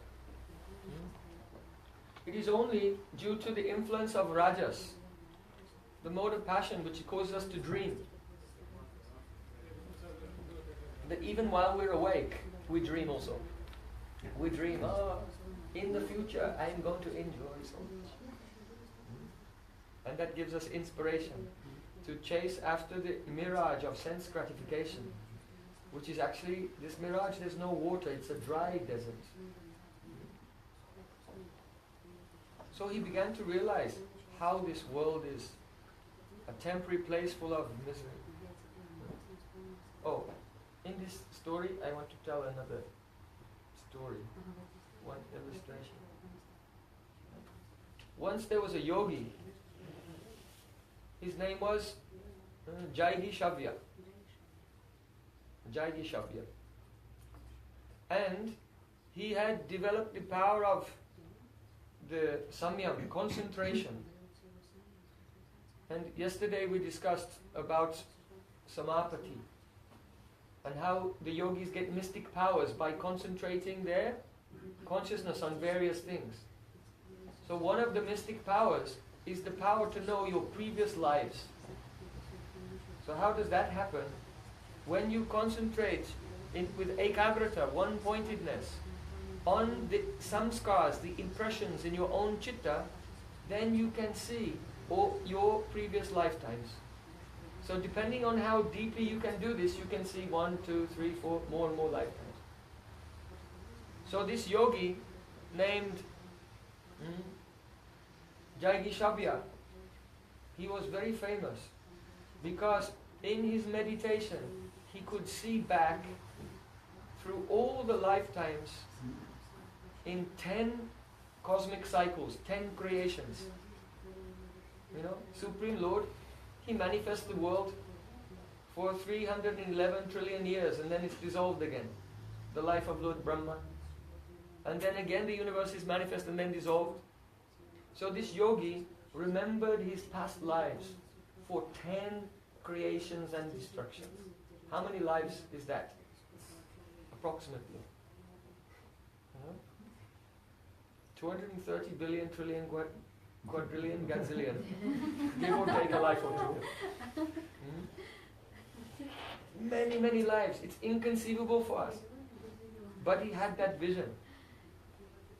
S1: It is only due to the influence of rajas, the mode of passion which causes us to dream. That even while we're awake, we dream also. We dream, in the future I am going to enjoy so much. And that gives us inspiration to chase after the mirage of sense gratification, which is actually, this mirage, there's no water, it's a dry desert. So he began to realize how this world is a temporary place full of misery. Oh, in this story, I want to tell another story, one illustration. Once there was a yogi. His name was Jaigishavya. Jaigishavya. And he had developed the power of the samyam, concentration. And yesterday we discussed about samapati and how the yogis get mystic powers by concentrating their consciousness on various things. So one of the mystic powers is the power to know your previous lives. So how does that happen? When you concentrate with ekagrata, one-pointedness, on the samskars, the impressions in your own chitta, then you can see your previous lifetimes. So depending on how deeply you can do this, you can see 1, 2, 3, 4, more and more lifetimes. So this yogi named Jaigishavya, he was very famous because in his meditation he could see back through all the lifetimes in 10 cosmic cycles, 10 creations. You know, Supreme Lord, he manifests the world for 311 trillion years and then it's dissolved again. The life of Lord Brahma, and then again the universe is manifest and then dissolved. So this yogi remembered his past lives for 10 creations and destructions. How many lives is that? Approximately. 230 billion, trillion, quadrillion, gazillion. Give or take a life or two. Many, many lives. It's inconceivable for us. But he had that vision.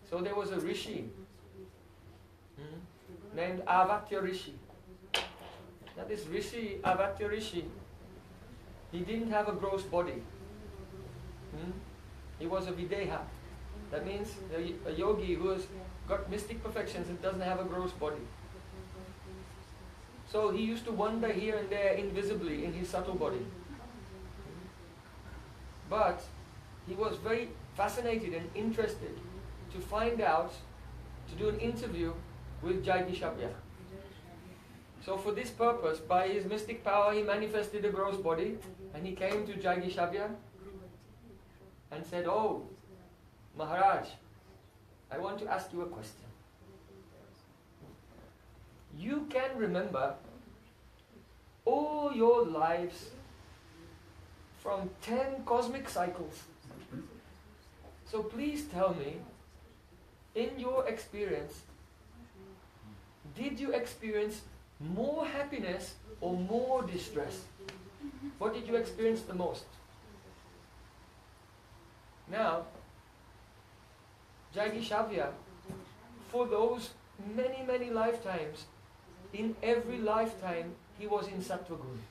S1: So there was a rishi named Avatya Rishi. Now this rishi, Avatya Rishi, he didn't have a gross body. He was a videha. That means a yogi who has got mystic perfections and doesn't have a gross body. So he used to wander here and there invisibly in his subtle body. But he was very fascinated and interested to find out, to do an interview with Jaigishabhya. So for this purpose, by his mystic power, he manifested a gross body, and he came to Jaigishabhya and said, "Oh, Maharaj, I want to ask you a question. You can remember all your lives from 10 cosmic cycles. So please tell me, in your experience, did you experience more happiness or more distress? What did you experience the most?" Now, Jaigishabhya, for those many, many lifetimes, in every lifetime, he was in Sattva Gun.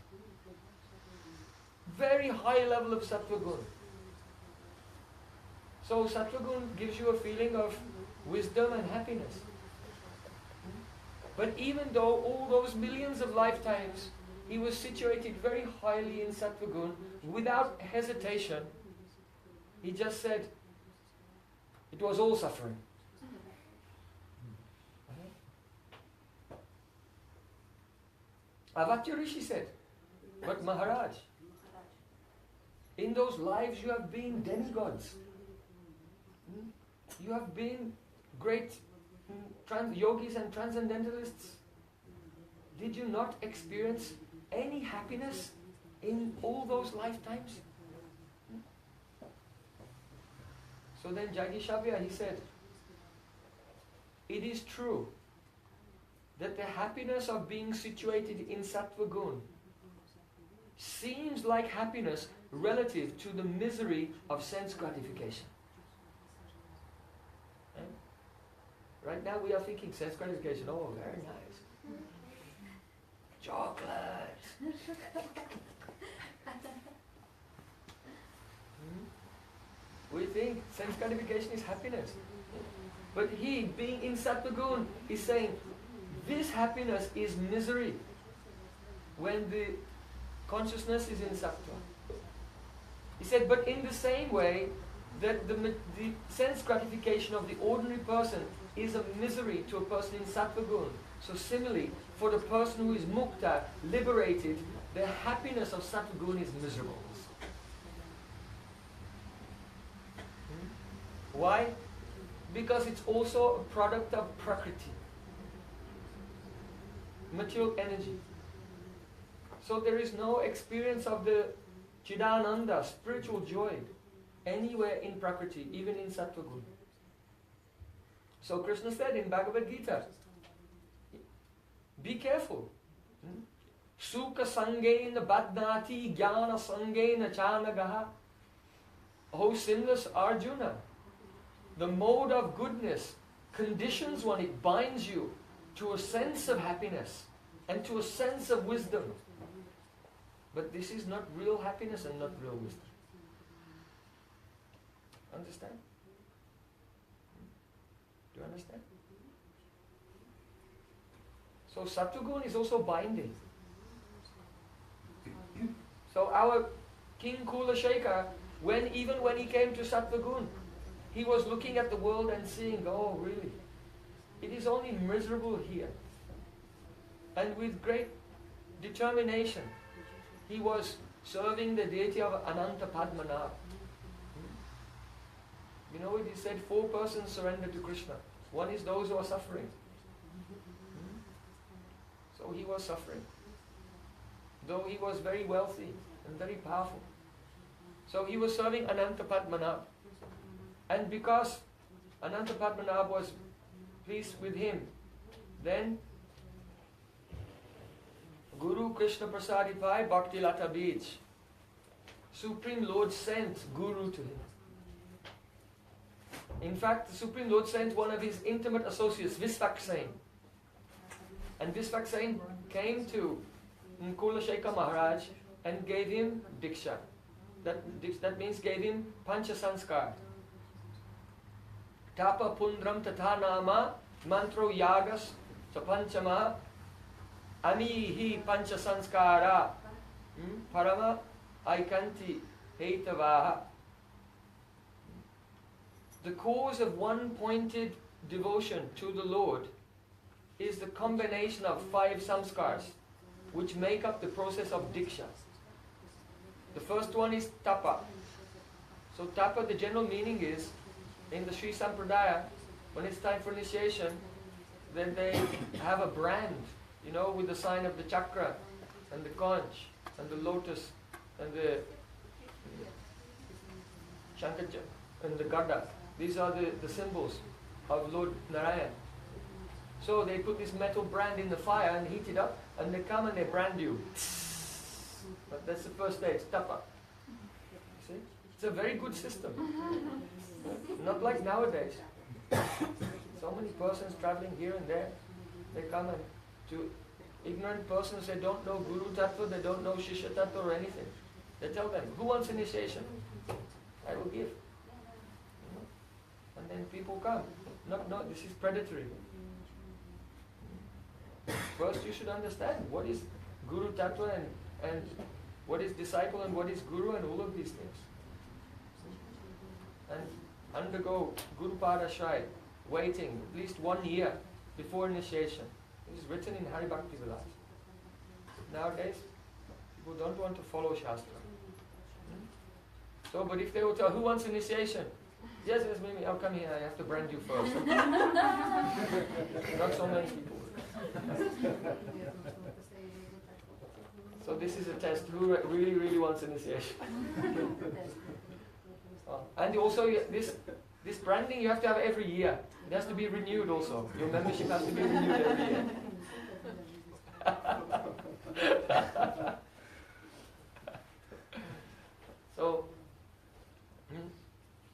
S1: Very high level of Sattva Gun. So Sattva Gun gives you a feeling of wisdom and happiness. But even though all those millions of lifetimes, he was situated very highly in Sattva Gun, without hesitation, he just said, it was all suffering. Avatya Rishi said, "But Maharaj, in those lives you have been demigods. You have been great yogis and transcendentalists. Did you not experience any happiness in all those lifetimes?" So then Jaigishabhya, he said, "It is true that the happiness of being situated in Sattva Gun seems like happiness relative to the misery of sense gratification." Right now we are thinking sense gratification, oh, very nice. Chocolate. We think sense gratification is happiness. But he, being in Sattva Gun, is saying, this happiness is misery when the consciousness is in Sattva. He said, but in the same way that the sense gratification of the ordinary person is a misery to a person in Sattva Gun, so similarly, for the person who is mukta, liberated, the happiness of Sattva Gun is miserable. Why? Because it's also a product of prakriti, material energy. So there is no experience of the Chidananda, spiritual joy, anywhere in prakriti, even in Sattva Gun. So Krishna said in Bhagavad Gita, be careful. Sukha sangena badnati jnana sangena chanagaha. O sinless Arjuna, the mode of goodness conditions one, it binds you to a sense of happiness and to a sense of wisdom. But this is not real happiness and not real wisdom. Understand? Do you understand? So Sattva Gun is also binding. So our King Kula Shekhar, even when he came to Sattva Gun, he was looking at the world and seeing, oh really, it is only miserable here. And with great determination, he was serving the deity of Ananta Padmanabha. You know, it is said 4 persons surrender to Krishna. One is those who are suffering. So he was suffering. Though he was very wealthy and very powerful. So he was serving Ananta Padmanabh. And because Ananta Padmanabh was pleased with him, then Guru Krishna Prasadi Bhai Bhakti Lata Bij, Supreme Lord sent Guru to him. In fact, the Supreme Lord sent one of his intimate associates, Visvaksena. And Visvaksena came to Kulasheka Maharaj and gave him Diksha. That means gave him Pancha Sanskar. Tapa Pundram Tatha Nama Mantro Yagas Sapanchama Amihi Pancha Sanskara Parama Aikanti Hetavaha. The cause of one-pointed devotion to the Lord is the combination of 5 samskars which make up the process of Diksha. The first one is Tapa. So Tapa, the general meaning is, in the Sri Sampradaya, when it's time for initiation, then they have a brand, you know, with the sign of the chakra, and the conch, and the lotus, and the Shankaja, and the Gada. These are the symbols of Lord Narayan. So they put this metal brand in the fire and heat it up, and they come and they brand you. But that's the first stage, Tapa. See? It's a very good system. Not like nowadays. So many persons traveling here and there. They come and to ignorant persons, they don't know Guru Tattva, they don't know Shishya Tattva or anything. They tell them, who wants initiation? I will give. And then people come. No, this is predatory. First you should understand what is Guru Tattva and what is disciple and what is Guru and all of these things. And undergo Guru Padashray, waiting at least 1 year before initiation. It is written in Hari Bhakti Vilas. Nowadays, people don't want to follow Shastra. So, but if they will tell, who wants initiation? Yes, maybe I'll come here, I have to brand you first. Not so many people. So this is a test, who really wants initiation. And also this branding you have to have every year. It has to be renewed also. Your membership has to be renewed every year. So,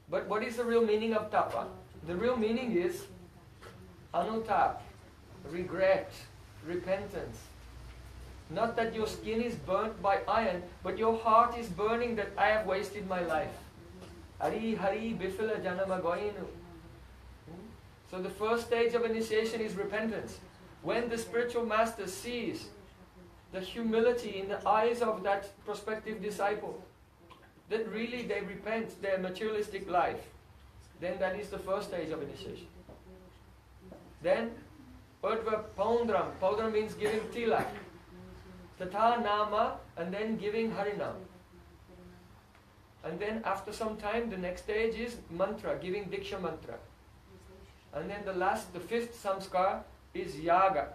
S1: but what is the real meaning of tapa? The real meaning is anutap, regret, repentance. Not that your skin is burnt by iron, but your heart is burning that I have wasted my life. Hari Hari Bifila Janama Goinu. So the first stage of initiation is repentance. When the spiritual master sees the humility in the eyes of that prospective disciple, that really they repent their materialistic life, then that is the first stage of initiation. Then Urdhva Paundram. Paundram means giving tilak. Tatha Nama, and then giving Harinam. And then after some time, the next stage is mantra, giving Diksha mantra. And then the 5th samskar is yaga.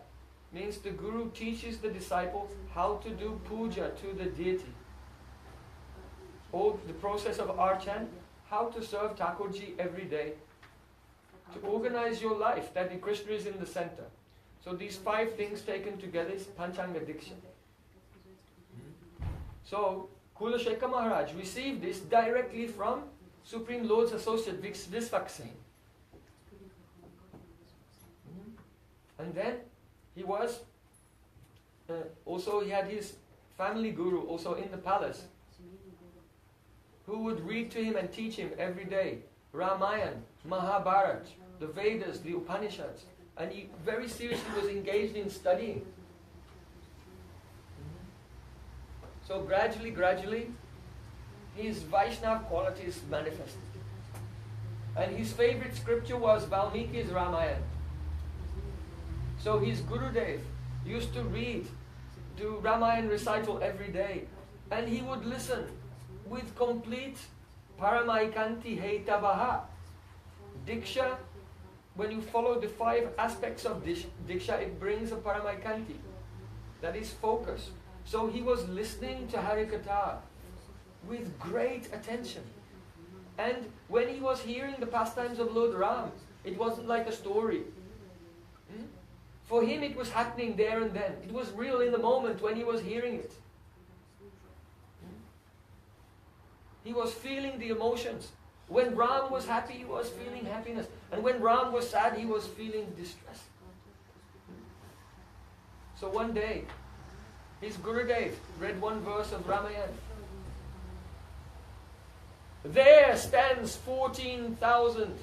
S1: Means the Guru teaches the disciple how to do puja to the deity. Or the process of archan, how to serve Thakurji every day. To organize your life, that the Krishna is in the center. So these 5 things taken together is Panchanga Diksha. So, Kulasheka Maharaj received this directly from Supreme Lord's associate Visvaksena. And then he was, he had his family guru also in the palace, who would read to him and teach him every day Ramayana, Mahabharata, the Vedas, the Upanishads. And he very seriously was engaged in studying. So gradually, his Vaishnava qualities manifested. And his favorite scripture was Valmiki's Ramayana. So his Gurudev used to read, do Ramayana recital every day. And he would listen with complete Paramaikanti Hetavaha. Diksha, when you follow the 5 aspects of Diksha, it brings a paramaikanti. That is focus. So he was listening to Harikatha with great attention. And when he was hearing the pastimes of Lord Ram, it wasn't like a story. For him it was happening there and then. It was real in the moment when he was hearing it. He was feeling the emotions. When Ram was happy, he was feeling happiness. And when Ram was sad, he was feeling distress. So one day, his Gurudev read one verse of Ramayana. There stands 14,000.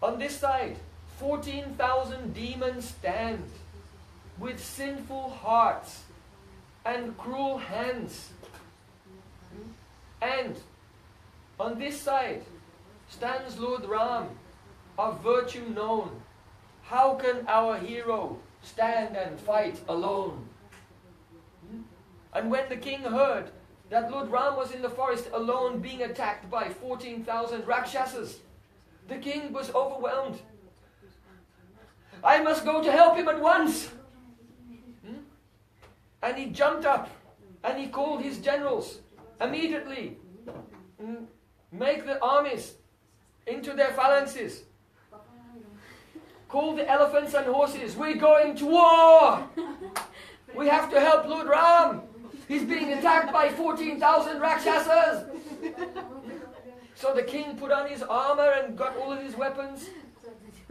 S1: On this side, 14,000 demons stand with sinful hearts and cruel hands. And on this side stands Lord Ram, of virtue known. How can our hero stand and fight alone? And when the king heard that Lord Ram was in the forest alone being attacked by 14,000 Rakshasas, the king was overwhelmed. I must go to help him at once. And he jumped up and he called his generals. Immediately, make the armies into their phalanxes. Call the elephants and horses. We're going to war. We have to help Lord Ram. He's being attacked by 14,000 Rakshasas. So the king put on his armor and got all of his weapons.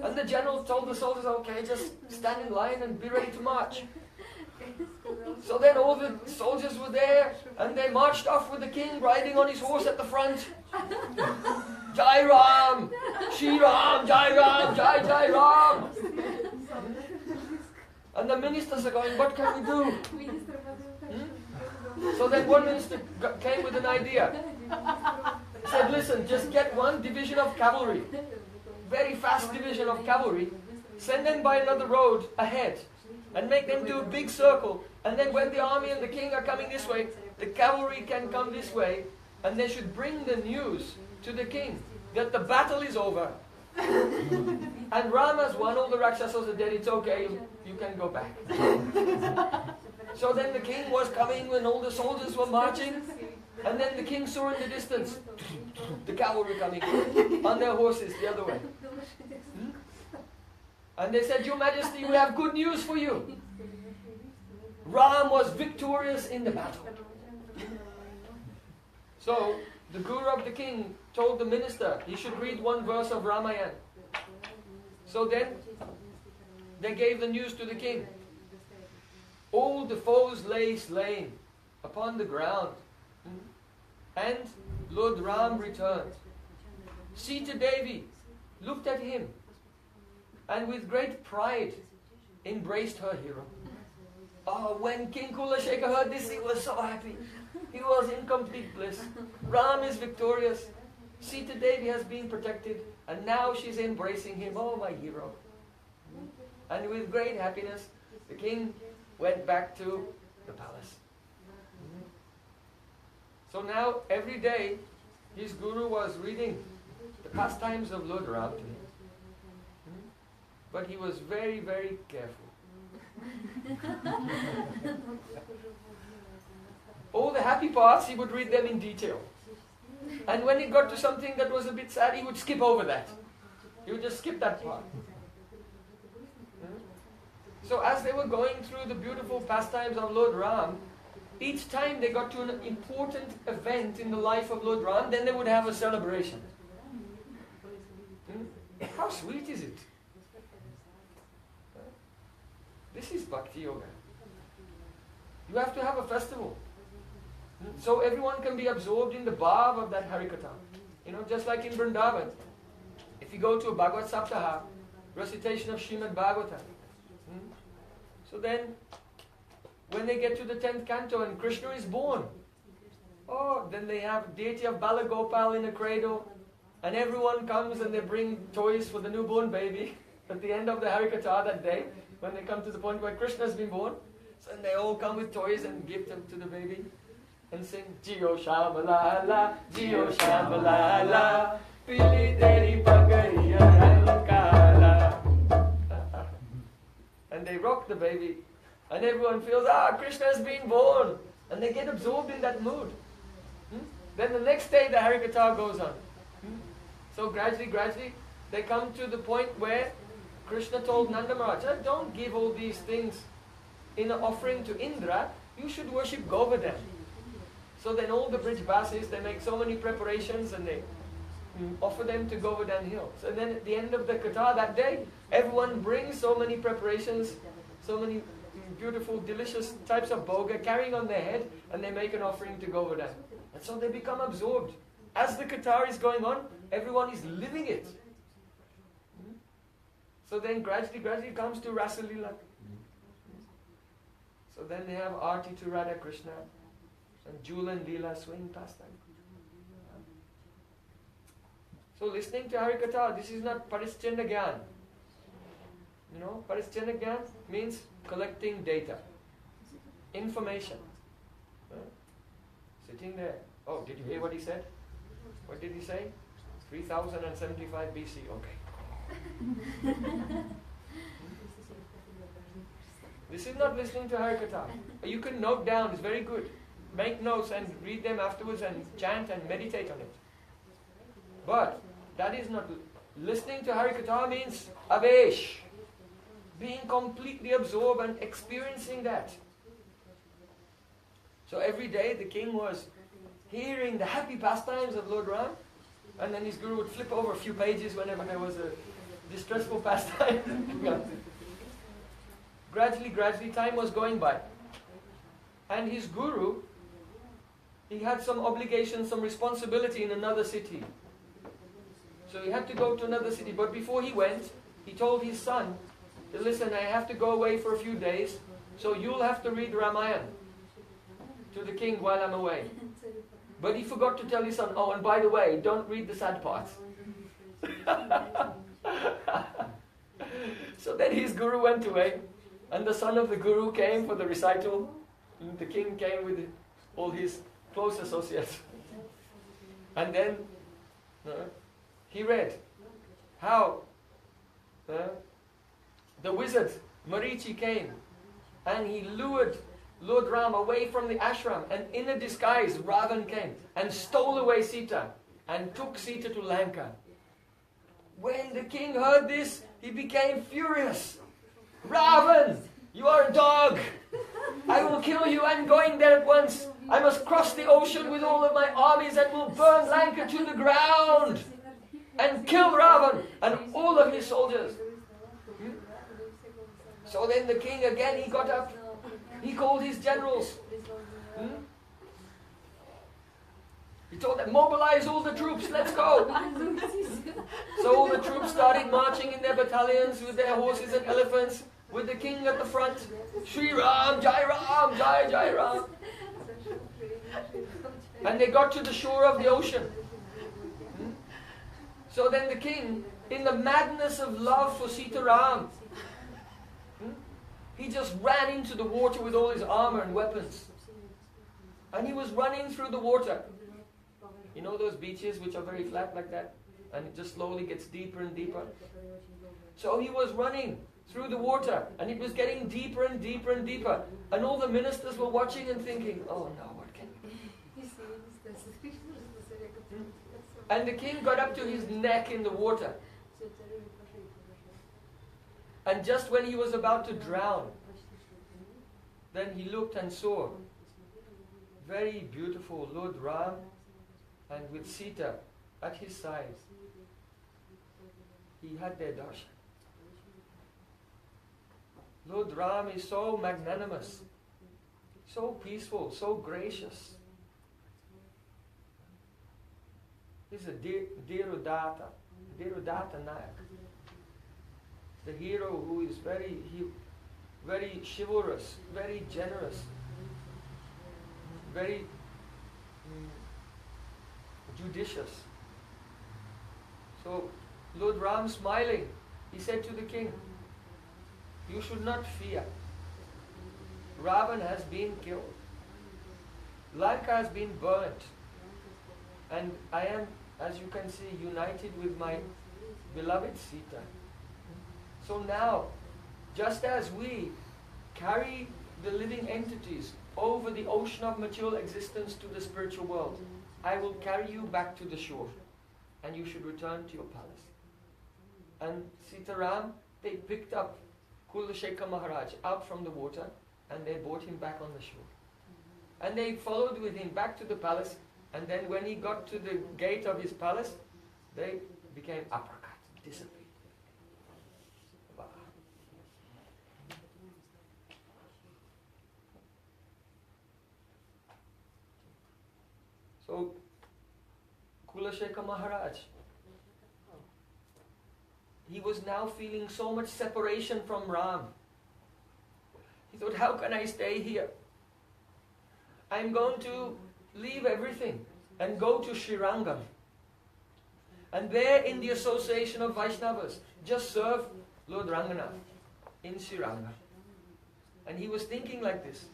S1: And the general told the soldiers, okay, just stand in line and be ready to march. So then all the soldiers were there and they marched off with the king riding on his horse at the front. Jai Ram, Shri Ram, Jai Ram, Jai Jai Ram. And the ministers are going, what can we do? So then one minister came with an idea. He said, listen, just get one division of cavalry, very fast division of cavalry, send them by another road ahead and make them do a big circle. And then when the army and the king are coming this way, the cavalry can come this way and they should bring the news to the king that the battle is over. And Ram has won, all the Rakshasas are dead, it's okay, you can go back. So then the king was coming when all the soldiers were marching, and then the king saw in the distance the cavalry coming on their horses the other way. And they said, Your Majesty, we have good news for you. Ram was victorious in the battle. So the guru of the king told the minister he should read one verse of Ramayana. So then they gave the news to the king. All the foes lay slain upon the ground, and Lord Ram returned. Sita Devi looked at him and with great pride embraced her hero. Oh, when King Kulashekar heard this, he was so happy. He was in complete bliss. Ram is victorious. Sita Devi has been protected, and now she's embracing him. Oh, my hero. And with great happiness, the king went back to the palace. So now, every day, his guru was reading the pastimes of Lord Ram to him. But he was very, very careful. All the happy parts, he would read them in detail. And when he got to something that was a bit sad, he would skip over that. He would just skip that part. So as they were going through the beautiful pastimes of Lord Ram, each time they got to an important event in the life of Lord Ram, then they would have a celebration. How sweet is it? This is Bhakti Yoga. You have to have a festival. So everyone can be absorbed in the bhav of that Harikatha. You know, just like in Vrindavan. If you go to a Bhagavad Saptaha, recitation of Srimad Bhagavatam. So then, when they get to the 10th canto and Krishna is born, oh, then they have deity of Balagopal in a cradle, and everyone comes and they bring toys for the newborn baby at the end of the Harikatha that day, when they come to the point where Krishna has been born. So they all come with toys and give them to the baby and sing Jio Shamalala, Jio Shamalala, Pili teri pagaiya rang kala. And they rock the baby, and everyone feels, Krishna has been born, and they get absorbed in that mood. Then the next day the Harikatha goes on. So gradually, they come to the point where Krishna told Nanda Maharaj, don't give all these things in an offering to Indra, you should worship Govardhan. So then all the Brijbasis, they make so many preparations and they offer them to Govardhan Hill. So then at the end of the Katha that day, everyone brings so many preparations, so many beautiful, delicious types of bhoga carrying on their head, and they make an offering to Govardhan. And so they become absorbed. As the Katha is going on, everyone is living it. So then gradually it comes to Rasa Leela. So then they have Arti to Radha Krishna, and Jewel and Leela swing pastime. So listening to Harikatha, this is not Parischanda Gyan. Parischanda Gyan means collecting data, information. Sitting there. Oh, did you hear what he said? What did he say? 3075 BC. Okay. This is not listening to Harikatha. You can note down, it's very good. Make notes and read them afterwards and chant and meditate on it. But that is not listening to Harikatha means avesh, being completely absorbed and experiencing that. So every day the king was hearing the happy pastimes of Lord Ram, and then his guru would flip over a few pages whenever there was a distressful pastime. Gradually, time was going by. And his guru, he had some obligation, some responsibility in another city. So he had to go to another city. But before he went, he told his son, listen, I have to go away for a few days, so you'll have to read Ramayana to the king while I'm away. But he forgot to tell his son, and by the way, don't read the sad parts. So then his guru went away, and the son of the guru came for the recital. And the king came with all his close associates. And then he read how the wizard Marichi came and he lured Lord Ram away from the ashram, and in a disguise Ravan came and stole away Sita and took Sita to Lanka. When the king heard this, he became furious. Ravan, you are a dog. I will kill you. I'm going there at once. I must cross the ocean with all of my armies and will burn Lanka to the ground and kill Ravan and all of his soldiers. So then the king again, he got up. He called his generals. He told them, mobilize all the troops, let's go. So all the troops started marching in their battalions with their horses and elephants, with the king at the front. Shri Ram, Jai Ram, Jai Jai Ram. And they got to the shore of the ocean. So then the king, in the madness of love for Sita Ram, he just ran into the water with all his armor and weapons. And he was running through the water. You know those beaches which are very flat like that? And it just slowly gets deeper and deeper. So he was running through the water, and it was getting deeper and deeper and deeper. And all the ministers were watching and thinking, oh no, what can we do? And the king got up to his neck in the water. And just when he was about to drown, then he looked and saw very beautiful Lord Ram and with Sita at his side. He had their darshan. Lord Ram is so magnanimous, so peaceful, so gracious. He's a Derudata Nayak. The hero who is very chivalrous, very generous, very judicious. So Lord Ram, smiling, he said to the king, you should not fear. Ravan has been killed. Lanka has been burnt. And I am as you can see, united with my beloved Sita. So now, just as we carry the living entities over the ocean of material existence to the spiritual world, I will carry you back to the shore, and you should return to your palace. And Sitaram, they picked up Kulashekar Maharaj out from the water, and they brought him back on the shore. And they followed with him back to the palace, and then when he got to the gate of his palace, they became uppercut, disappeared. Wow. So, Kulashekar Maharaj, he was now feeling so much separation from Ram. He thought, how can I stay here? I'm going to leave everything and go to Srirangam. And there in the association of Vaishnavas, just serve Lord Ranganath in Srirangam. And he was thinking like this.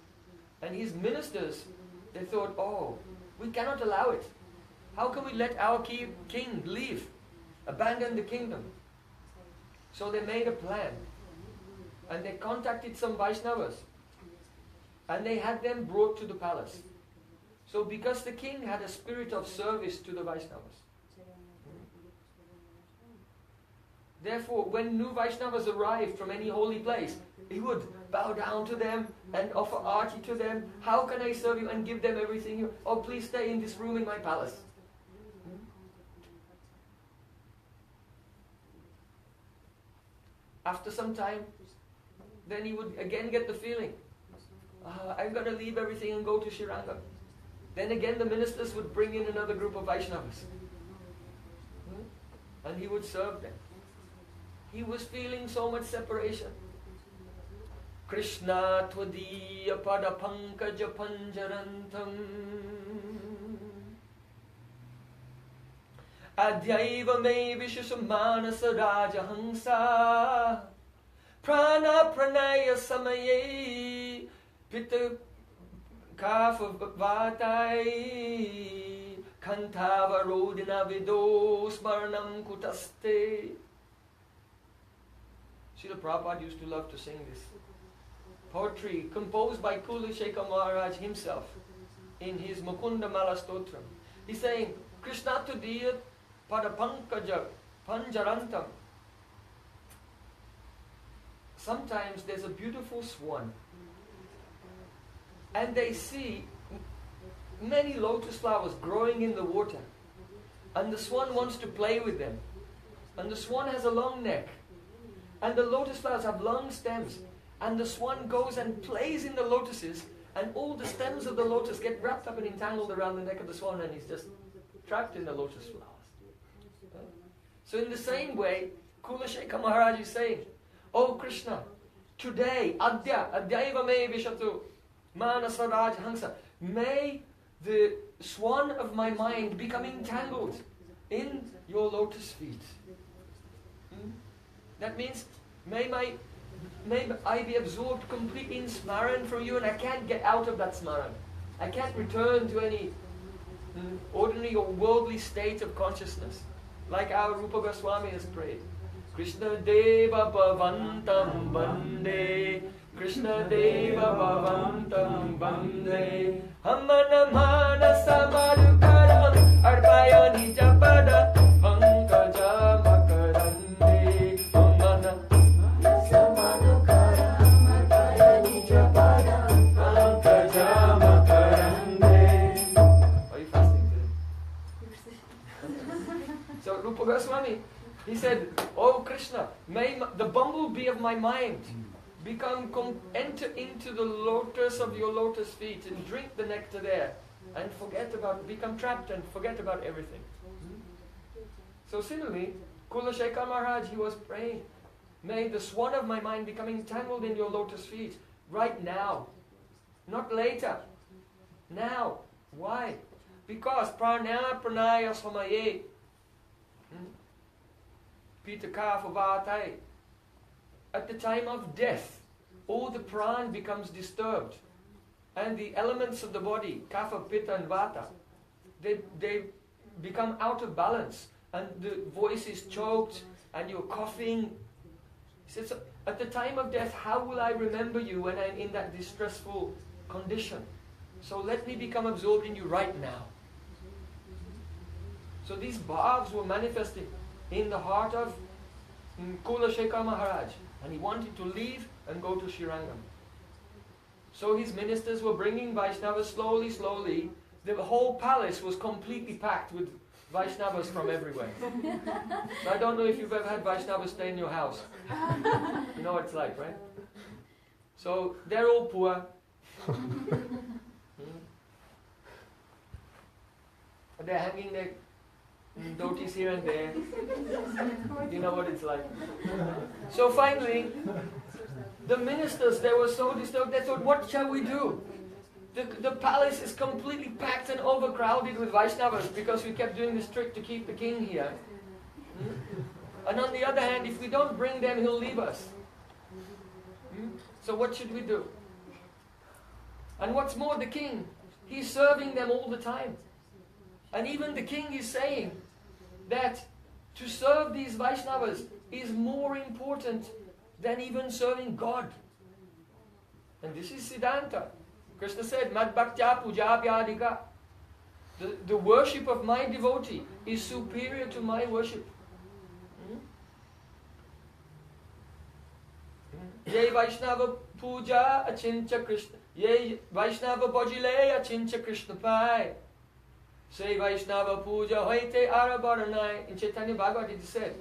S1: And his ministers, they thought, oh, we cannot allow it. How can we let our king leave, abandon the kingdom? So they made a plan. And they contacted some Vaishnavas. And they had them brought to the palace. So because the king had a spirit of service to the Vaishnavas. Therefore, when new Vaishnavas arrived from any holy place, he would bow down to them and offer arti to them. How can I serve you? And give them everything. Oh, please stay in this room in my palace. After some time, then he would again get the feeling, I'm going to leave everything and go to Srirangam. Then again the ministers would bring in another group of Vaishnavas. And he would serve them. He was feeling so much separation. Krishna tvadiya pada pankaja panjarantam Adhyaiva me vishushamanasa rajahansa Prana pranaya samaye Pita kafa vatai Kantava rodina vido smaranam kutaste. Srila Prabhupada used to love to sing this poetry composed by Kulashekar Maharaj himself in his Mukunda Mala Stotram. He's saying, Krishna tudiyat padapankaja panjarantam. Sometimes there's a beautiful swan and they see many lotus flowers growing in the water, and the swan wants to play with them, and the swan has a long neck and the lotus flowers have long stems, and the swan goes and plays in the lotuses, and all the stems of the lotus get wrapped up and entangled around the neck of the swan, and he's just trapped in the lotus flowers. So in the same way, Kulashekar Maharaj is saying, Oh Krishna, today, adyaiva me vishatu manasa rajhansa, may the swan of my mind become entangled in your lotus feet. That means, may I be absorbed completely in smaran from you, and I can't get out of that smaran. I can't return to any ordinary or worldly state of consciousness, like our Rupa Goswami has prayed. Krishna Deva Bhavantam Bande, Krishna Deva Bhavantam Bande, Hamana Manasa Madhukaram Arpaya Nijapada Pankaja Makarande, Hamana Samadhukaram Arpaya Nijapada Pankaja Makarande. Are you fasting today? So Rupa Goswami, he said, Oh Krishna, may the bumblebee of my mind enter into the lotus of your lotus feet and drink the nectar there and become trapped and forget about everything. So similarly, Kulashekar Maharaj, he was praying, may the swan of my mind become entangled in your lotus feet right now, not later, now. Why? Because pranaya pranaya samaye pitaka vatai. At the time of death, all the pran becomes disturbed, and the elements of the body, kapha, pitta and vata, they become out of balance and the voice is choked and you're coughing. He said, so at the time of death, how will I remember you when I'm in that distressful condition? So let me become absorbed in you right now. So these bhavs were manifesting in the heart of Kulashekar Maharaj, and he wanted to leave and go to Srirangam. So his ministers were bringing Vaishnavas slowly, slowly. The whole palace was completely packed with Vaishnavas from everywhere. So I don't know if you've ever had Vaishnavas stay in your house. You know what it's like, right? So they're all poor. They're hanging their dhotis here and there. You know what it's like. So finally, the ministers, they were so disturbed, they thought, what shall we do? The palace is completely packed and overcrowded with Vaishnavas because we kept doing this trick to keep the king here. And on the other hand, if we don't bring them, he'll leave us. So what should we do? And what's more, the king, he's serving them all the time. And even the king is saying that to serve these Vaishnavas is more important than even serving God. And this is Siddhanta. Krishna said, Mad Bhaktya Puja Vyadika. The worship of my devotee is superior to my worship. Ye Vaishnava Puja Achincha Krishna. Ye Vaishnava Bhajile Achincha Krishna Pai. Say Vaishnava Puja Hoite Arabaranai. In Chaitanya Bhagavad it is said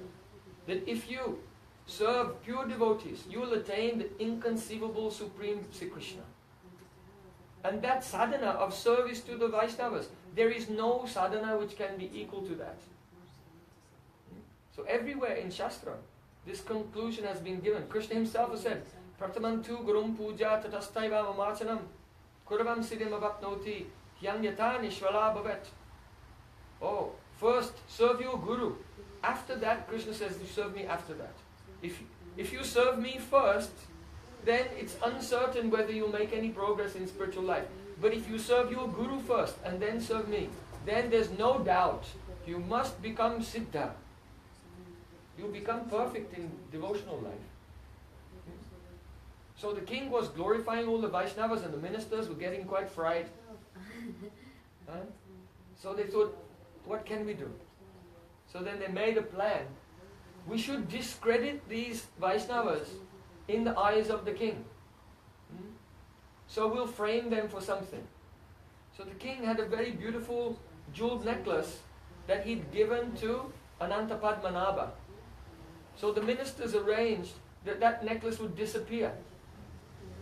S1: that if you serve pure devotees, you will attain the inconceivable supreme Sri Krishna. And that sadhana of service to the Vaishnavas, there is no sadhana which can be equal to that. So everywhere in Shastra, this conclusion has been given. Krishna himself has said, Pratamantu Gurum Puja Tatastaiva Mamachanam Kuravam Siddhim Avapnoti Hyanyata Nishvala Bhavet. Oh, first serve your Guru. After that, Krishna says, you serve me after that. If you serve me first, then it's uncertain whether you'll make any progress in spiritual life. But if you serve your Guru first and then serve me, then there's no doubt you must become Siddha. You become perfect in devotional life. So the king was glorifying all the Vaishnavas and the ministers were getting quite fried. So they thought, what can we do? So then they made a plan. We should discredit these Vaishnavas in the eyes of the king. So we'll frame them for something. So the king had a very beautiful jeweled necklace that he'd given to Anantapadmanabha. So the ministers arranged that that necklace would disappear.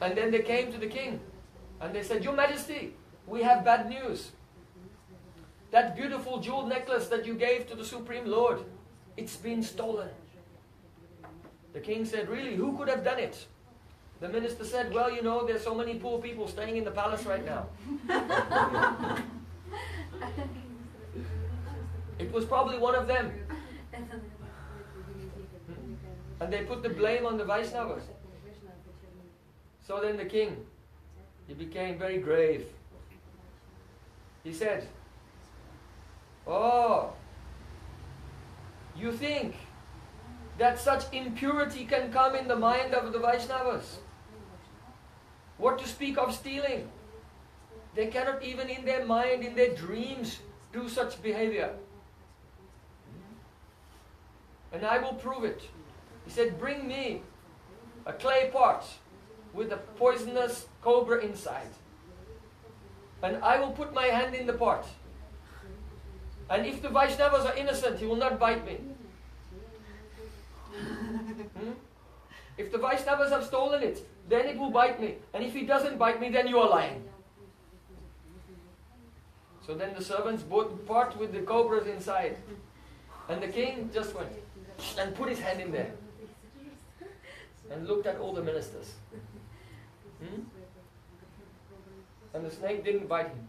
S1: And then they came to the king and they said, Your Majesty, we have bad news. That beautiful jeweled necklace that you gave to the Supreme Lord, it's been stolen. The king said, really, who could have done it? The minister said, well, you know, there's so many poor people staying in the palace right now. It was probably one of them. And they put the blame on the Vaishnavas. So then the king, he became very grave. He said, oh, you think that such impurity can come in the mind of the Vaishnavas? What to speak of stealing? They cannot even in their mind, in their dreams, do such behavior. And I will prove it. He said, bring me a clay pot with a poisonous cobra inside. And I will put my hand in the pot. And if the Vaishnavas are innocent, he will not bite me. If the Vaishnavas have stolen it, then it will bite me. And if he doesn't bite me, then you are lying. So then the servants brought the pot with the cobras inside. And the king just went and put his hand in there. And looked at all the ministers. And the snake didn't bite him.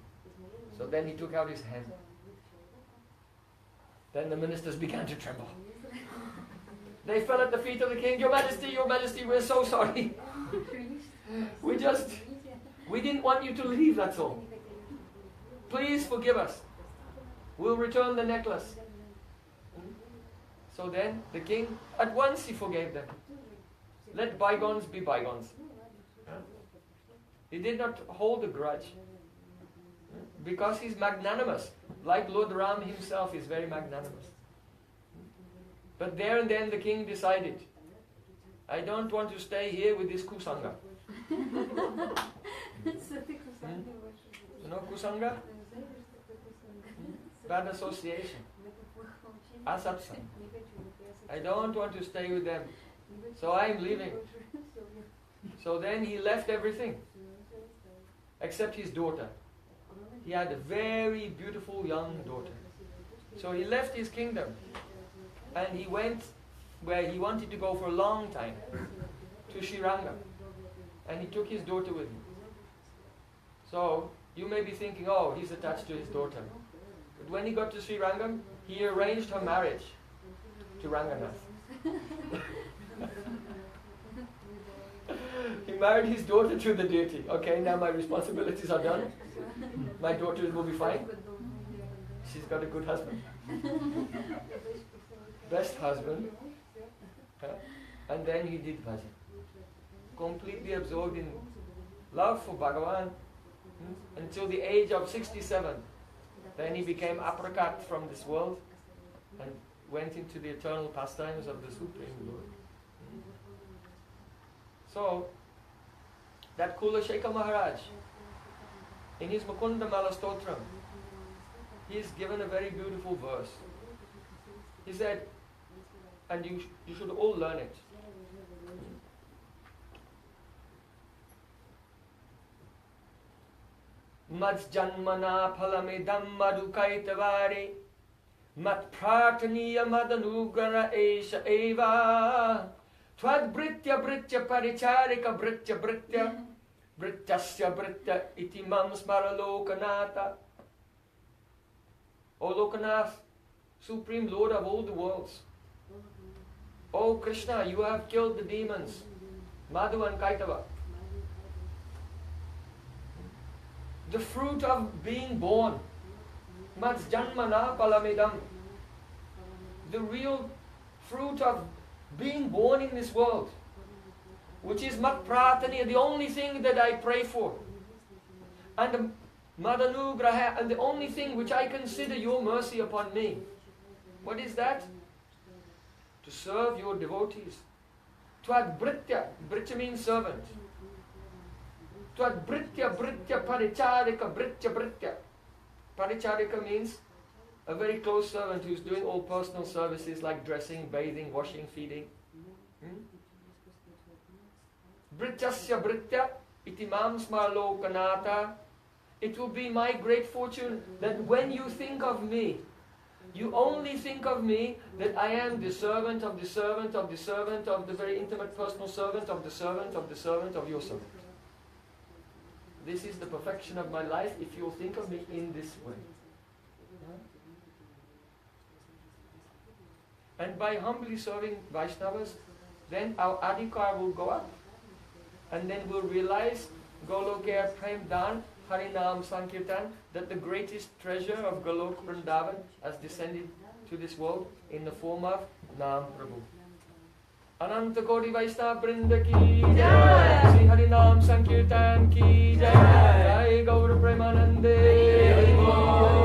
S1: So then he took out his hand. Then the ministers began to tremble. They fell at the feet of the king. Your Majesty, we're so sorry. We didn't want you to leave, that's all. Please forgive us. we'll return the necklace. So then the king, at once he forgave them. Let bygones be bygones. He did not hold a grudge. Because he's magnanimous. Like Lord Ram himself is very magnanimous. But there and then the king decided, I don't want to stay here with this kusanga. You know kusanga? Bad association. Asatsa. I don't want to stay with them. So I am leaving. So then he left everything. Except his daughter. He had a very beautiful young daughter. So he left his kingdom. And he went where he wanted to go for a long time. To Shiranga. And he took his daughter with him. So you may be thinking, oh, he's attached to his daughter. But when he got to Srirangam, he arranged her marriage to Ranganath. He married his daughter to the deity. Okay, now my responsibilities are done. My daughter will be fine. She's got a good husband. Best husband. And then he did bhajan. Completely absorbed in love for Bhagavan until the age of 67. Then he became aprakat from this world and went into the eternal pastimes of the Supreme Lord. So, that Kula Shekhar Maharaj, in his Mukunda Mala Stotram, he's given a very beautiful verse. He said, and you should all learn it. Mats janmana phalamidam madhukaitavare mat prataniya madanugara esha eva tvad britya britya paricharika britya britya brityasya britya iti mam smara lokanata. O Lokanath, Supreme Lord of all the worlds. O Krishna, you have killed the demons, Madhu and Kaitava. The fruit of being born, Mats janmana palamidam. The real fruit of being born in this world, which is mat pratani, the only thing that I pray for. And the Madanugraha, and the only thing which I consider your mercy upon me. What is that? To serve your devotees. Tvad britya, britya means servant. Tvad britya, britya, paricharika, britya, britya. Paricharika means a very close servant who's doing all personal services like dressing, bathing, washing, feeding. Brityasya britya, iti mam smarlokanata. It will be my great fortune that when you think of me, you only think of me that I am the servant of the servant of the servant of the very intimate personal servant of the servant of the servant of your servant. This is the perfection of my life if you think of me in this way. And by humbly serving Vaishnavas, then our adhikar will go up. And then we'll realize Golokya Prem Dan Harinam Sankirtan, that the greatest treasure of Golok Vrindavan has descended to this world in the form of Nam Prabhu. Ananta Koti Vaishnava Vrinda ki jai, Sri Harinam Sankirtan ki jai, Jai Gaura Premanande Hari Bol.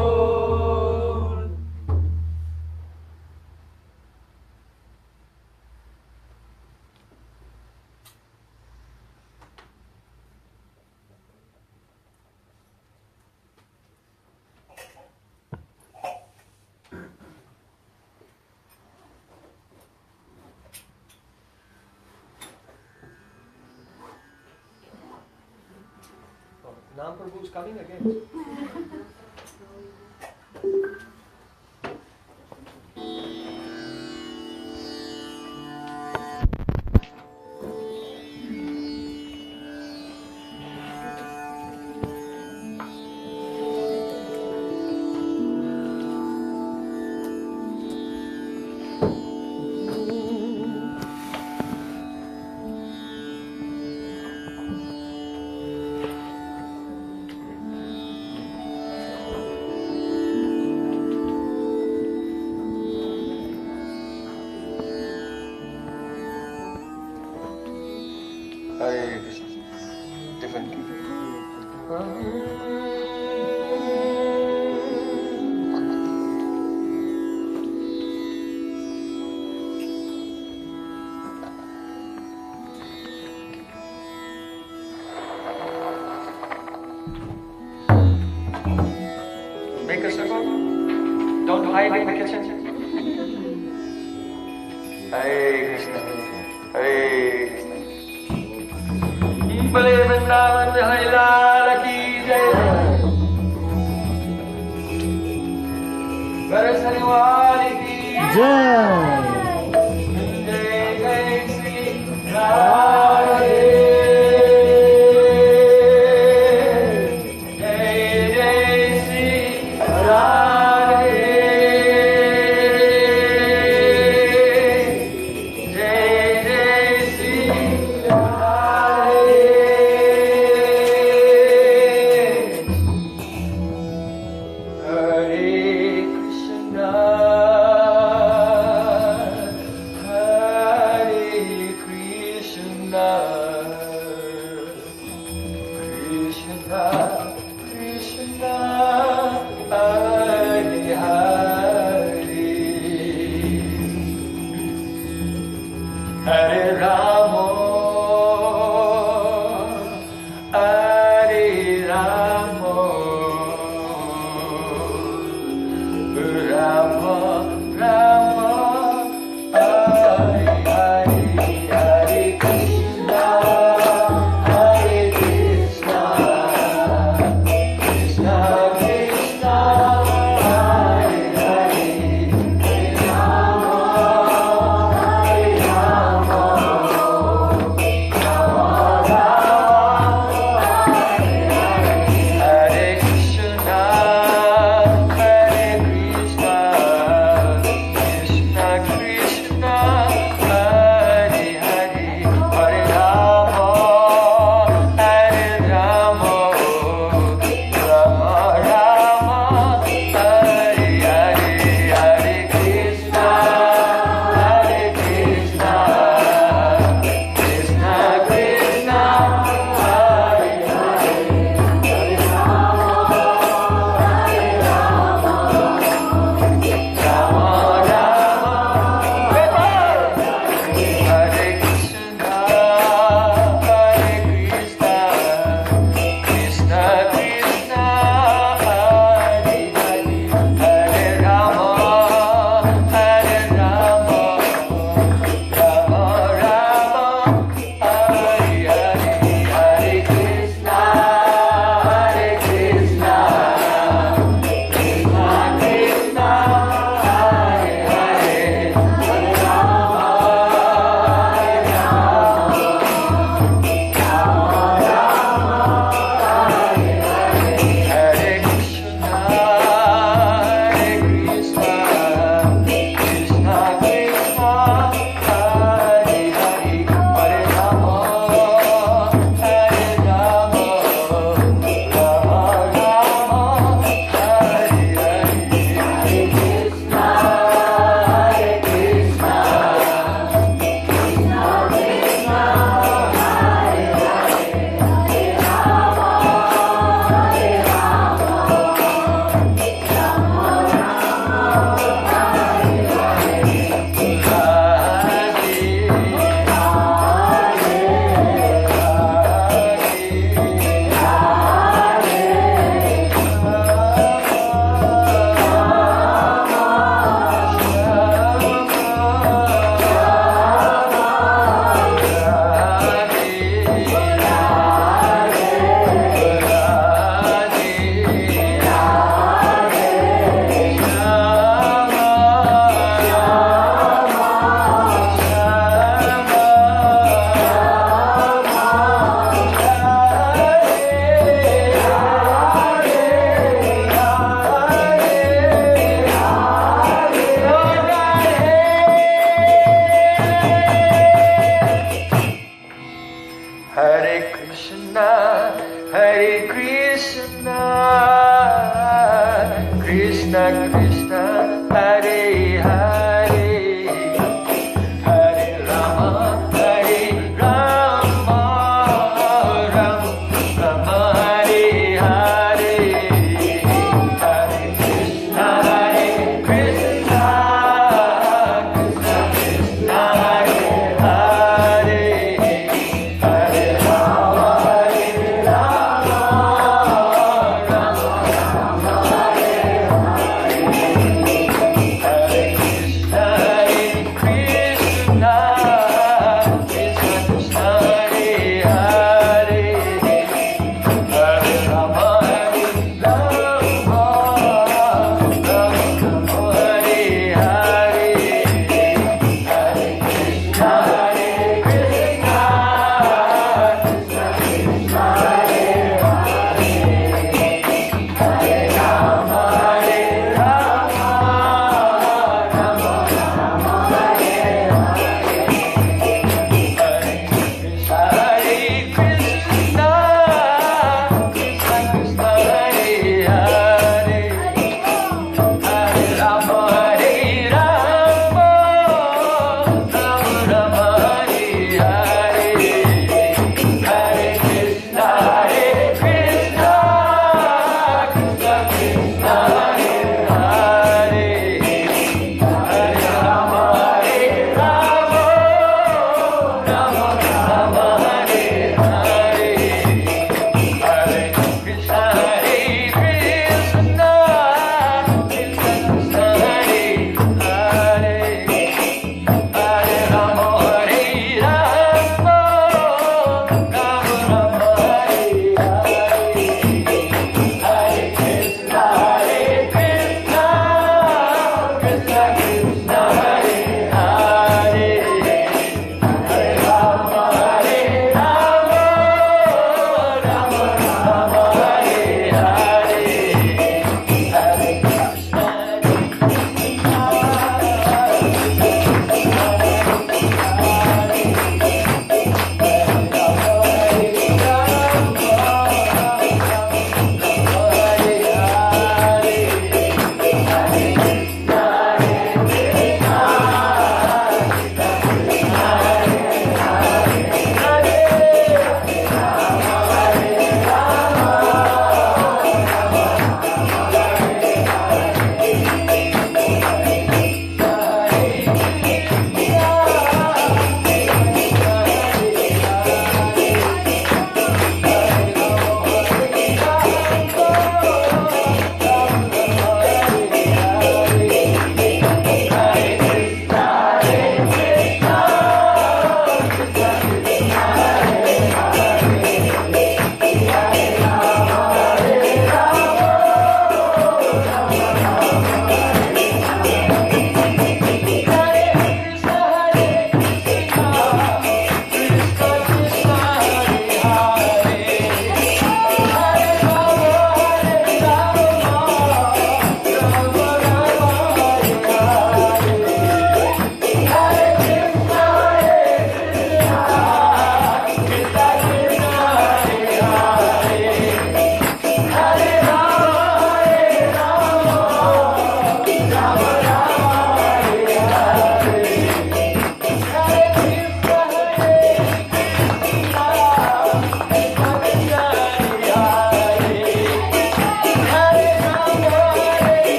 S1: Nam Prabhu is coming again. different. Make a circle. Don't hide in the kitchen. Hare Krishna, Hare Krishna. Bale Vrindavan Bihari Lal ki jai. Varsani wali ki
S4: Jai.
S1: Jai Jai Shri Radhe.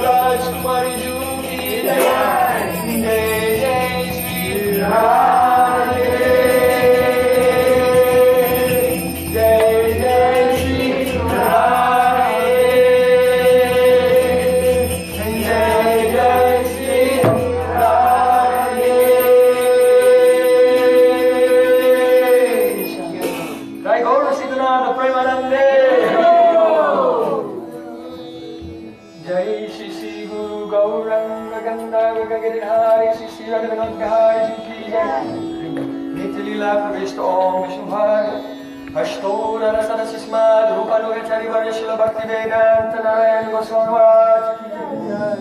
S1: Rajkumari Ji ki jai, jai jai Shri Radhe, jai jai Shri Radhe, jai jai Shri Radhe. Jai Gaur Siddhananda Premanande. Jai Shri Shri Guru Gauranga Gandhara Giridhari Shri Shri Radha Bihari Ji ki jai. Nitya Leela Pravishta Om Vishnu Bhai Ashtora Rasana Sismad Rupa Nuga Chari Varya Shila Bhakti Vedanta Narayana Goswami Maharaj ki jai.